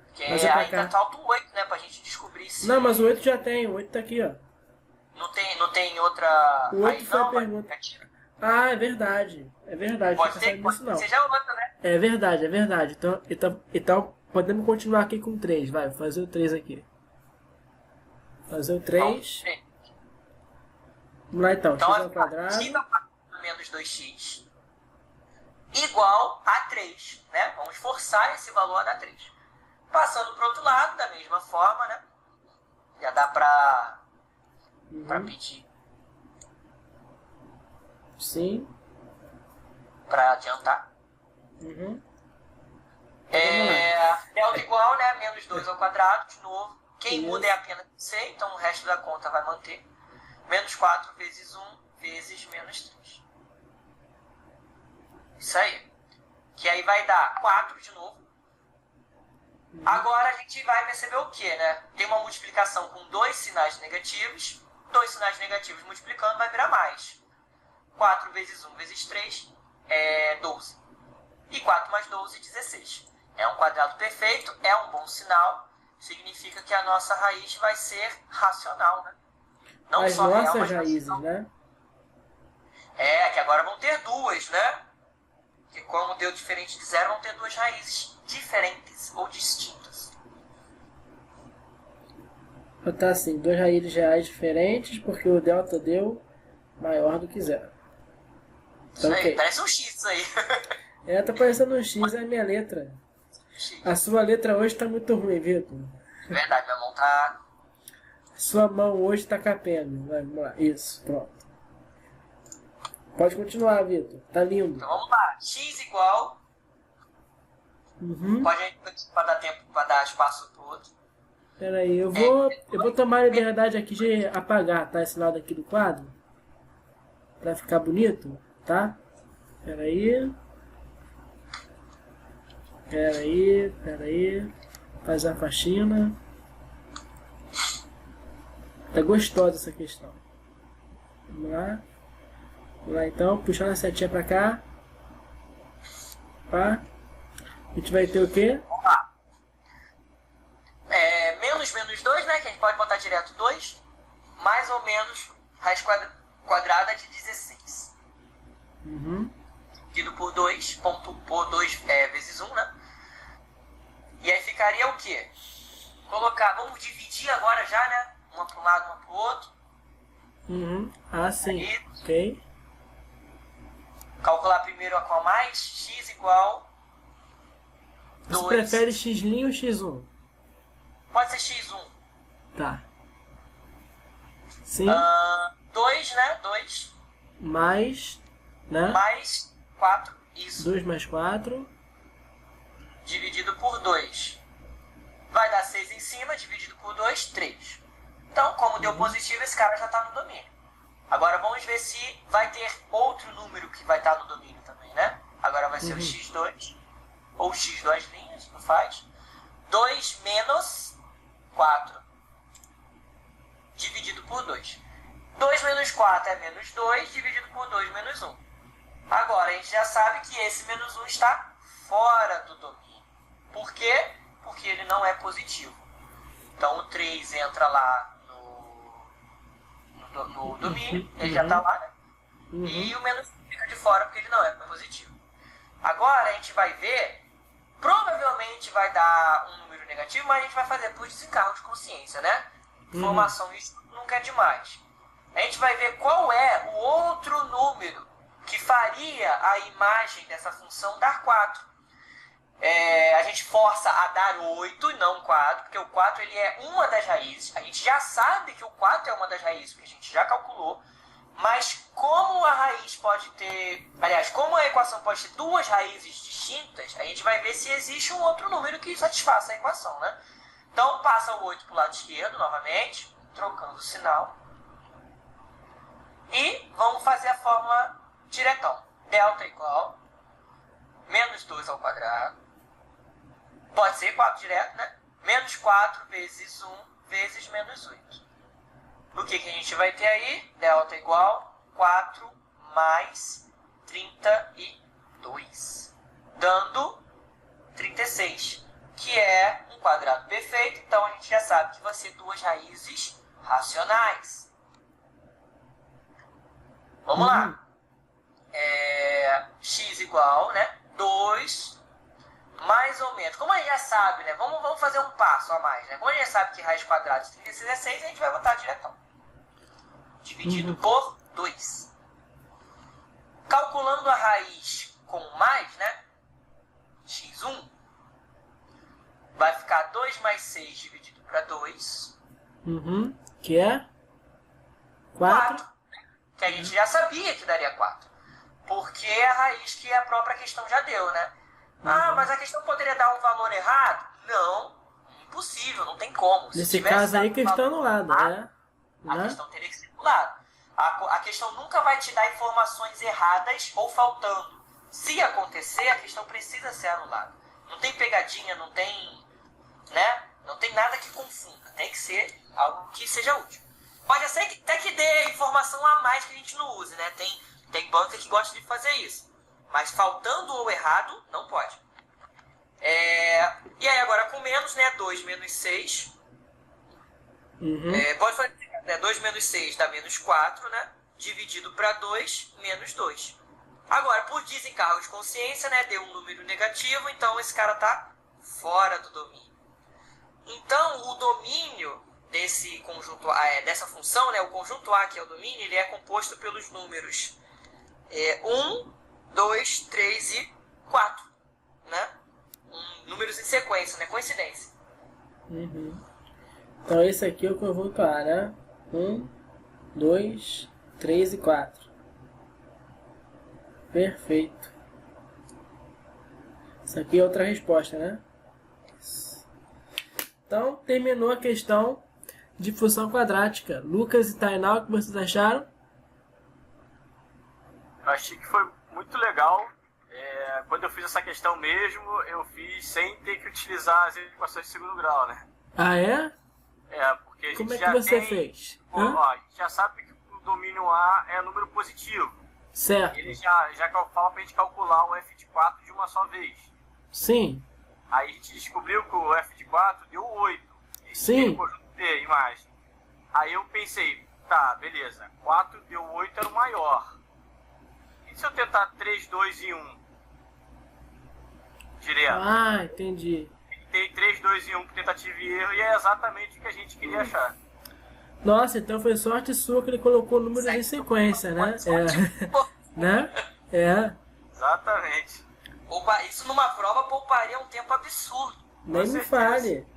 Porque Mas é pra ainda cá. falta o 8, né? Pra gente descobrir se... Não, mas o 8 já tem, o 8 tá aqui, ó. Não tem outra O 8 raiz, foi a não, mas pergunta. negativa. É verdade. É verdade, Pode não ser, pensado nisso, não. seja outra, né? É verdade. Então podemos continuar aqui com 3. Vai, vou fazer o 3 aqui. Fazer o 3. Vamos lá então, Então, x ao quadrado. x ao quadrado menos 2x igual a 3, né? Vamos forçar esse valor a dar 3. Passando para o outro lado, da mesma forma, né? Já dá para pedir. Sim. Para adiantar. Vamos Delta igual, né? Menos 2 ao quadrado, de novo. Quem muda é apenas c, então o resto da conta vai manter. Menos 4 vezes 1 vezes menos 3. Isso aí. Que aí vai dar 4 de novo. Agora a gente vai perceber o que, né? Tem uma multiplicação com 2 sinais negativos. 2 sinais negativos multiplicando vai virar mais. 4 vezes 1 vezes 3 é 12. E 4 mais 12, 16. É um quadrado perfeito, é um bom sinal. Significa que a nossa raiz vai ser racional, né? Não As só real, nossas mas raízes, racional. né? Que agora vão ter duas, né? Que como deu diferente de zero, vão ter duas raízes diferentes ou distintas. Botar assim, 2 raízes reais diferentes, porque o delta deu maior do que zero. Isso aí, Ok. parece um X isso aí. Tá parecendo um X, é a minha letra. X. A sua letra hoje tá muito ruim, Vitor. Verdade, minha mão tá... A sua mão hoje tá capenga. Vai, vamos lá. Isso, pronto. Pode continuar, Vitor. Tá lindo. Então vamos lá. X igual... Pode para dar tempo, para dar espaço pro outro. Pera aí, eu vou tomar a liberdade aqui de apagar, tá? Esse lado aqui do quadro. Pra ficar bonito, tá? Pera aí. Faz a faxina. Tá gostosa essa questão. Vamos lá então, puxando a setinha pra cá. Pá. A gente vai ter o quê? Vamos lá. Menos 2, né? Que a gente pode botar direto 2. Mais ou menos raiz quadrada de 16. Dividido por 2. Por 2 vezes 1, né? E aí ficaria o quê? Vamos dividir agora já, né? Uma para um lado, uma para o outro. Sim. Aí, Ok. calcular primeiro a qual mais. X igual... Você 2. prefere x' ou x1? Pode ser x1. Tá. Sim. 2, né? 2 Mais, né? mais 4. Isso. 2 mais 4. Dividido por 2. Vai dar 6 em cima, dividido por 2, 3. Então, como deu positivo, esse cara já está no domínio. Agora vamos ver se vai ter outro número que vai estar no domínio também, né? Agora vai ser o x2, ou x2 linhas, não faz. 2 menos 4, dividido por 2. 2 menos 4 é menos 2, dividido por 2 menos 1. Agora, a gente já sabe que esse menos 1 está fora do domínio. Por quê? Porque ele não é positivo. Então, o 3 entra lá no domínio, ele já está lá, né? E o menos 1 fica de fora porque ele não é positivo. Agora, a gente vai ver, provavelmente vai dar um número negativo, mas a gente vai fazer por desencargo de consciência, né? Informação, isso nunca é demais. A gente vai ver qual é o outro número que faria a imagem dessa função dar 4. A gente força a dar 8 e não 4, porque o 4 ele é uma das raízes. A gente já sabe que o 4 é uma das raízes, porque a gente já calculou. Mas como a raiz pode ter... Aliás, como a equação pode ter duas raízes distintas, a gente vai ver se existe um outro número que satisfaça a equação, né? Então, passa o 8 para o lado esquerdo, novamente, trocando o sinal. E vamos fazer a fórmula diretão. Delta igual menos 2 ao quadrado. Pode ser 4 direto, né? Menos 4 vezes 1 vezes menos 8. que a gente vai ter aí? Delta igual 4 mais 32, dando 36, que é um quadrado perfeito. Então a gente já sabe que vai ser duas raízes racionais. Vamos lá. X igual, né? 2, mais ou menos. Como a gente já sabe, né? Vamos fazer um passo a mais, né? Como a gente já sabe que raiz quadrada de 36 é 6, a gente vai botar diretão. Dividido por 2. Calculando a raiz com mais, né? x1, vai ficar 2 mais 6 dividido para 2. Que é? 4. Que a gente já sabia que daria 4. Porque é a raiz que a própria questão já deu, né? Ah, mas a questão poderia dar um valor errado? Não, impossível, não tem como. Nesse caso aí, questão anulada, né? A questão teria que ser anulada. A questão nunca vai te dar informações erradas ou faltando. Se acontecer, a questão precisa ser anulada. Não tem pegadinha, não tem, né? Não tem nada que confunda. Tem que ser algo que seja útil. Pode ser que até que dê informação a mais que a gente não use, né? Tem banca que gosta de fazer isso. Mas faltando ou errado, não pode. E aí agora com menos, né? 2 menos 6. Pode fazer, né? 2 menos 6 dá menos 4, né? Dividido para 2, menos 2. Agora, por desencargo de consciência, né? Deu um número negativo, então esse cara está fora do domínio. Então, o domínio desse conjunto dessa função, né? O conjunto A, que é o domínio, ele é composto pelos números 1, 2, 3 e 4, né? Números em sequência, né? Coincidência. Então esse aqui é o conjunto A, né? 1, 2, 3 e 4. Perfeito. Isso aqui é outra resposta, né? Então terminou a questão de função quadrática. Lucas e Tainá, o que vocês acharam? Eu achei que foi muito legal. Quando eu fiz essa questão mesmo, eu fiz sem ter que utilizar as equações de segundo grau, né? Ah, é? Porque a gente Como é que já você fez? A gente já sabe que o domínio A é número positivo. Certo. Ele já fala pra gente calcular o f de 4 de uma só vez. Sim. Aí a gente descobriu que o f de 4 deu 8. Sim. Conjunto D, imagem. Aí eu pensei, tá, beleza. 4 deu 8 era o maior. E se eu tentar 3, 2 e 1? Direto. Ah, entendi. Tem 3, 2 e 1 por tentativa e erro, e é exatamente o que a gente queria achar. Nossa, então foi sorte sua que ele colocou números em sequência, né? Né? Exatamente. Isso numa prova pouparia um tempo absurdo. Nem me fale.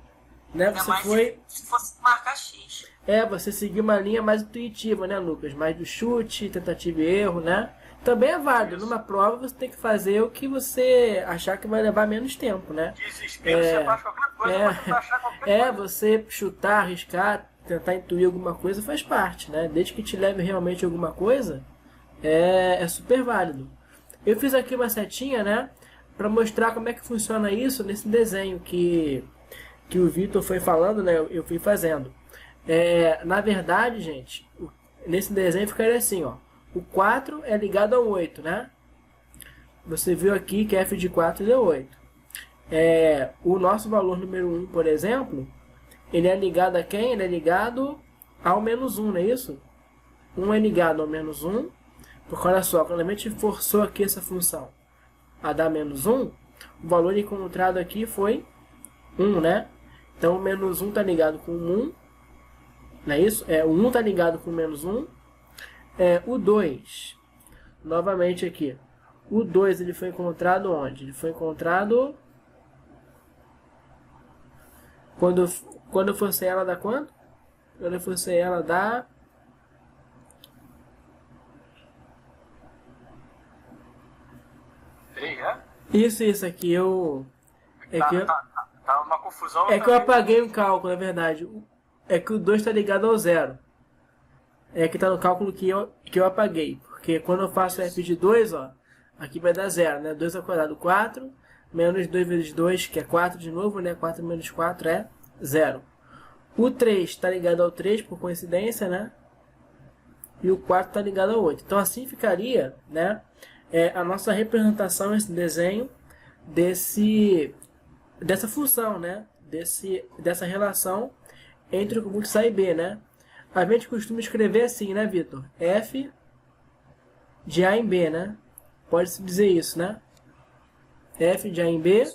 Né? Você foi... Se fosse marcar X. Você seguiu uma linha mais intuitiva, né, Lucas? Mais do chute, tentativa e erro, né? Também é válido. Numa prova você tem que fazer o que você achar que vai levar menos tempo, né? Desespero, você faz qualquer coisa pra tentar achar qualquer coisa. Você chutar, arriscar, tentar intuir alguma coisa faz parte, né? Desde que te leve realmente alguma coisa, é super válido. Eu fiz aqui uma setinha, né? Pra mostrar como é que funciona isso nesse desenho que o Vitor foi falando, né? Eu fui fazendo. Na verdade, gente, nesse desenho ficaria assim, ó. O 4 é ligado ao 8, né? Você viu aqui que f de 4 deu 8. O nosso valor número 1, por exemplo, ele é ligado a quem? Ele é ligado ao menos 1, não é isso? 1 é ligado ao menos 1. Porque olha só, quando a gente forçou aqui essa função a dar menos 1, o valor encontrado aqui foi 1, né? Então o menos 1 está ligado com 1, não é isso? O 1 está ligado com menos 1. O 2, novamente aqui, o 2 ele foi encontrado onde? Ele foi encontrado quando eu forcei ela dá quanto? Quando eu forcei ela dá 3, né? Isso aqui eu... Tá uma confusão. É que eu apaguei um cálculo, na verdade. É que o 2 está ligado ao 0. É que está no cálculo que eu apaguei. Porque quando eu faço f de 2, ó, aqui vai dar 0, né? 2 ao quadrado, 4. Menos 2 vezes 2, que é 4 de novo, né? 4 menos 4 é 0. O 3 está ligado ao 3, por coincidência, né? E o 4 está ligado ao 8. Então, assim ficaria, né, a nossa representação, esse desenho, dessa função, né? Dessa relação entre o conjunto A e B, né? A gente costuma escrever assim, né, Vitor? F de A em B, né? Pode-se dizer isso, né? F de A em B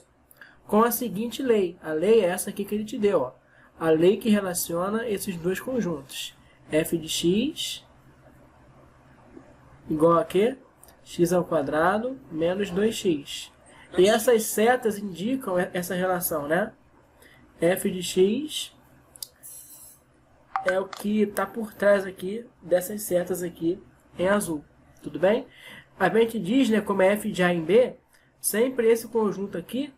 com a seguinte lei. A lei é essa aqui que ele te deu, ó. A lei que relaciona esses dois conjuntos. F de x igual a quê? X ao quadrado menos 2x. E essas setas indicam essa relação, né? F de x é o que está por trás aqui dessas setas aqui em azul. Tudo bem? A gente diz, né, como é F de A em B, sempre esse conjunto aqui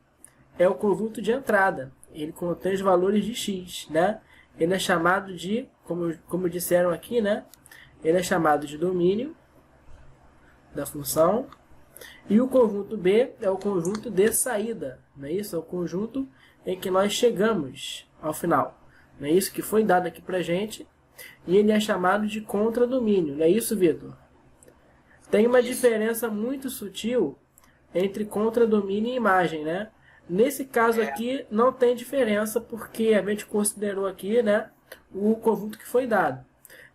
é o conjunto de entrada. Ele contém os valores de x, né? Ele é chamado de, como disseram aqui, né? Ele é chamado de domínio da função. E o conjunto B é o conjunto de saída, não é isso? É o conjunto em que nós chegamos ao final. Não é isso que foi dado aqui pra gente. E ele é chamado de contradomínio, não é isso, Vitor? Tem uma diferença muito sutil entre contradomínio e imagem, né? Nesse caso aqui não tem diferença porque a gente considerou aqui, né, o conjunto que foi dado.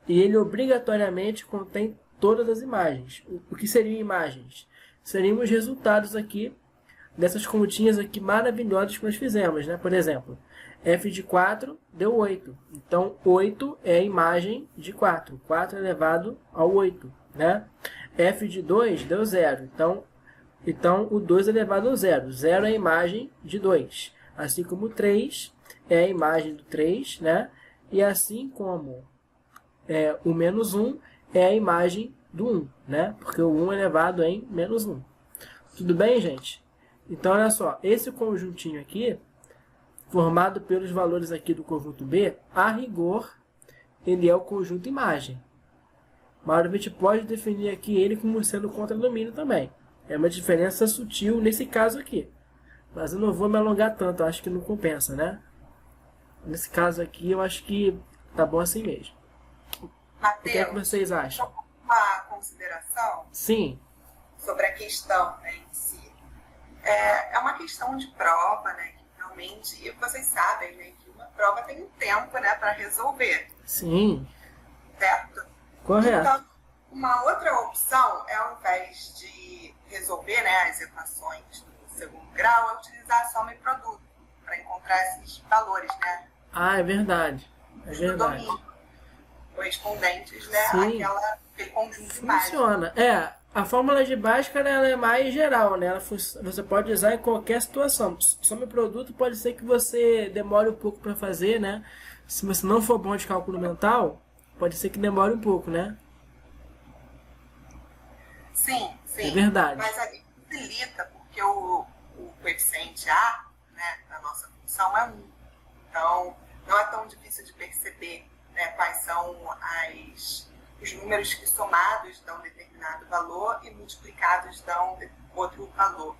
E ele obrigatoriamente contém todas as imagens. O que seriam imagens? Seriam os resultados aqui dessas continhas aqui maravilhosas que nós fizemos, né? Por exemplo, f de 4 deu 8. Então, 8 é a imagem de 4. 4 elevado ao 8, né? F de 2 deu 0. Então, o 2 elevado ao 0. 0 é a imagem de 2. Assim como o 3 é a imagem do 3, né? E assim como o menos 1 é a imagem do 1, né? Porque o 1 é elevado em menos 1. Tudo bem, gente? Então, olha só. Esse conjuntinho aqui, formado pelos valores aqui do conjunto B, a rigor, ele é o conjunto imagem. Mas a gente pode definir aqui ele como sendo contradomínio também. É uma diferença sutil nesse caso aqui. Mas eu não vou me alongar tanto, eu acho que não compensa, né? Nesse caso aqui, eu acho que tá bom assim mesmo. Mateus, o que é que vocês acham? Uma consideração? Sim. Sobre a questão, né, em si. É uma questão de prova, né? Que realmente, vocês sabem, né, que uma prova tem um tempo, né, para resolver. Sim. Certo? Correto. Então, uma outra opção é, ao invés de resolver, né, as equações do segundo grau, é utilizar a soma e produto para encontrar esses valores, né? Ah, é verdade. É verdade. Domínio, correspondentes, né, Sim. àquele conjunto de imagens. Funciona. A fórmula de Bhaskara, ela é mais geral, né? Você pode usar em qualquer situação. Soma e produto pode ser que você demore um pouco para fazer, né? Se você não for bom de cálculo mental, pode ser que demore um pouco, né? Sim, sim. É verdade. Mas ali facilita, porque o coeficiente A, né, da nossa função é 1. Então, não é tão difícil de perceber, né, quais são os números que somados dão determinado valor e multiplicados dão outro valor.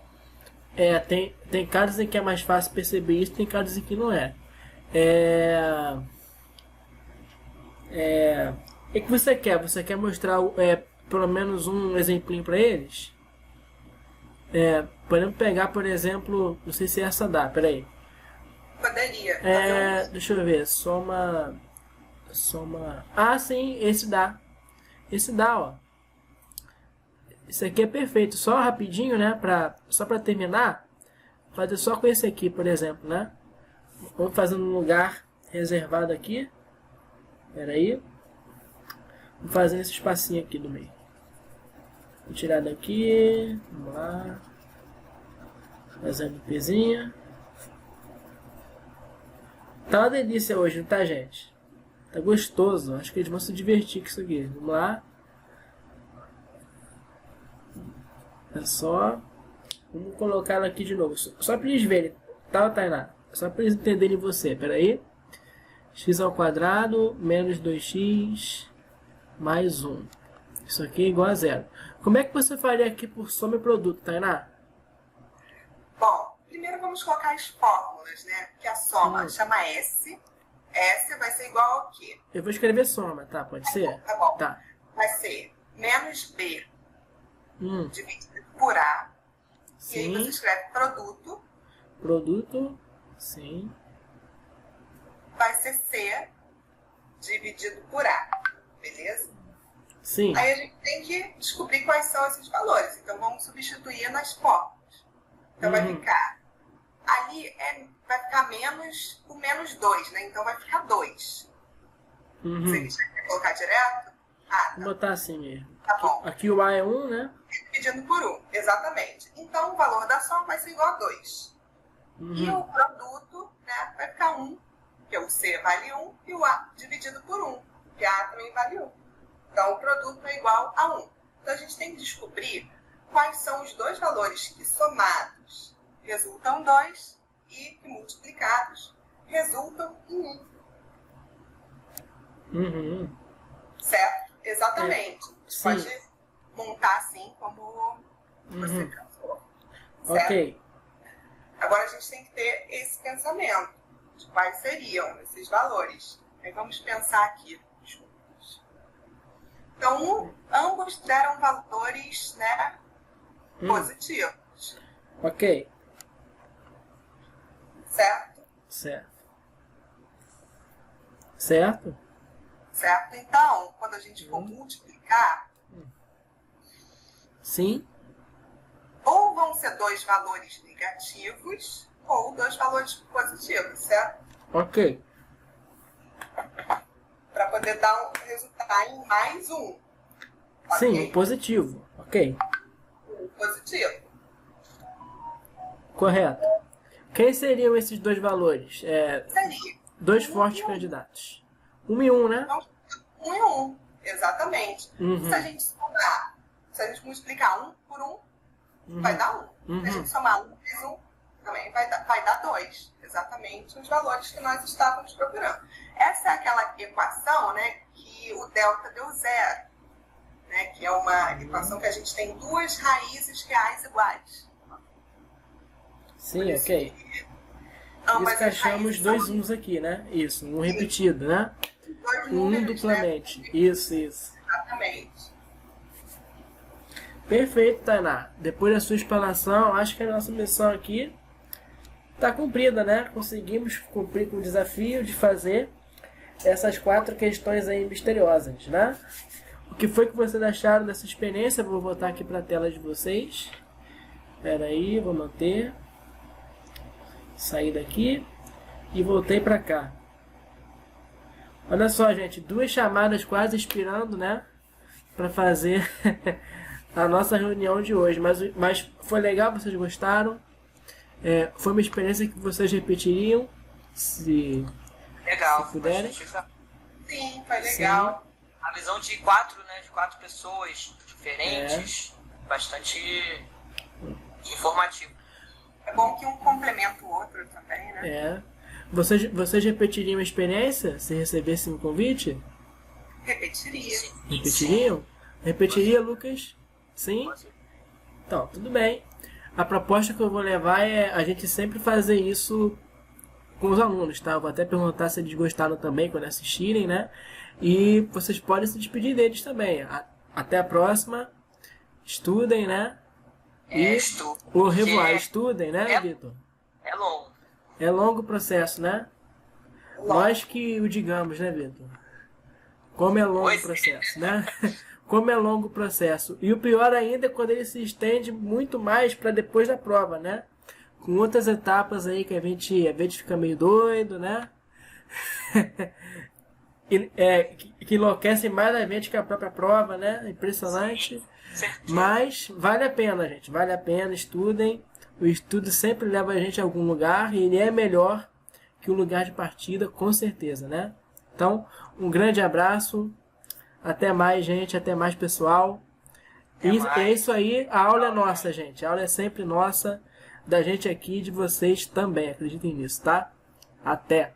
Tem casos em que é mais fácil perceber isso, tem casos em que não é. O que você quer? Você quer mostrar pelo menos um exemplinho para eles? Podemos pegar, por exemplo, não sei se essa dá, peraí. Poderia. Deixa eu ver, soma... Ah, sim, esse dá. Esse dá, ó. Esse aqui é perfeito. Só rapidinho, né? Só para terminar, fazer só com esse aqui, por exemplo, né? Vamos fazer num lugar reservado aqui. Peraí. Vou fazer esse espacinho aqui do meio. Vou tirar daqui. Vamos lá. Fazer a limpezinha. Tá uma delícia hoje, não tá, gente? Tá gostoso. Acho que eles vão se divertir com isso aqui. Vamos lá. É só. Vamos colocar ela aqui de novo. Só para eles verem. Tá, Tainá? Só para eles entenderem você. Pera aí. X ao quadrado menos 2x mais 1. Isso aqui é igual a 0. Como é que você faria aqui por soma e produto, Tainá? Bom, primeiro vamos colocar as fórmulas, né? Que a soma chama S, S vai ser igual ao quê? Eu vou escrever soma, tá? Pode ser? Tá bom. Tá. Vai ser menos B dividido por A. E aí você Sim. escreve produto. Produto. Sim. Vai ser C dividido por A. Beleza? Sim. Aí a gente tem que descobrir quais são esses valores. Então vamos substituir nas fórmulas. Então vai ficar... Ali vai ficar menos o menos 2, né? Então vai ficar 2. Você quer colocar direto? Ah, Vou botar assim mesmo. tá bom. Aqui o A é 1, né? Dividido por 1, exatamente. Então o valor da soma vai ser igual a 2. E o produto, né, vai ficar 1, porque o C vale 1, e o A dividido por 1, porque A também vale 1. Então o produto é igual a 1. Então a gente tem que descobrir quais são os dois valores que somados resultam 2 e que multiplicados resultam em 1. Certo? Exatamente. Sim. Pode montar assim como você pensou. Certo? Ok. Agora a gente tem que ter esse pensamento de quais seriam esses valores. Aí vamos pensar aqui juntos. Então, ambos deram valores, né, positivos. Ok. Certo? Certo. Certo? Certo? Então, quando a gente for multiplicar, Sim. ou vão ser dois valores negativos ou dois valores positivos, certo? Ok. Para poder dar resultar em mais um. Sim, Ok? positivo. Ok. Um positivo. Correto. Quem seriam esses dois valores? Seria Dois fortes candidatos. 1 e 1, né? 1 e 1. Exatamente. Se a gente somar, se a gente multiplicar 1 por 1, vai dar 1. Se a gente somar 1 vezes 1, também vai dar 2. Exatamente os valores que nós estávamos procurando. Essa é aquela equação, né, que o delta deu 0. Né, que é uma equação que a gente tem duas raízes reais iguais. Sim, ok. Ambas Isso as achamos raízes dois são uns aqui, né? Isso, um repetido, né? dois Um números, duplamente. né? Isso. Exatamente. Perfeito, Tainá. Depois da sua explanação, acho que a nossa missão aqui está cumprida, né? Conseguimos cumprir com o desafio de fazer essas 4 questões aí misteriosas, né? O que foi que vocês acharam dessa experiência? Vou voltar aqui para a tela de vocês. Espera aí, vou manter. Saí daqui e voltei para cá. Olha só, gente, 2 chamadas quase expirando, né? Para fazer a nossa reunião de hoje. Mas foi legal, vocês gostaram? Foi uma experiência que vocês repetiriam, se Legal. puderem? Sim, foi legal. A visão de 4, né? De 4 pessoas diferentes. Bastante informativo. É bom que um complementa o outro também, né? Vocês repetiriam a experiência se recebessem um convite? Repetiria. Repetiriam? Repetiria, Lucas? Sim? Então, tudo bem. A proposta que eu vou levar é a gente sempre fazer isso com os alunos, tá? Eu vou até perguntar se eles gostaram também quando assistirem, né? E vocês podem se despedir deles também. Até a próxima. Estudem, né? E o revoar, estudem, né, Vitor? É longo. É longo o processo, né? Nós que o digamos, né, Vitor? Como é longo o processo, né? Como é longo o processo. E o pior ainda é quando ele se estende muito mais para depois da prova, né? Com outras etapas aí que a gente fica meio doido, né? Que enlouquecem mais a gente que a própria prova, né? Impressionante. Mas vale a pena, gente. Vale a pena, estudem. O estudo sempre leva a gente a algum lugar e ele é melhor que o lugar de partida, com certeza, né? Então, um grande abraço. Até mais, gente. Até mais, pessoal. É isso aí. A aula é nossa, gente. A aula é sempre nossa. Da gente aqui e de vocês também. Acreditem nisso, tá? Até!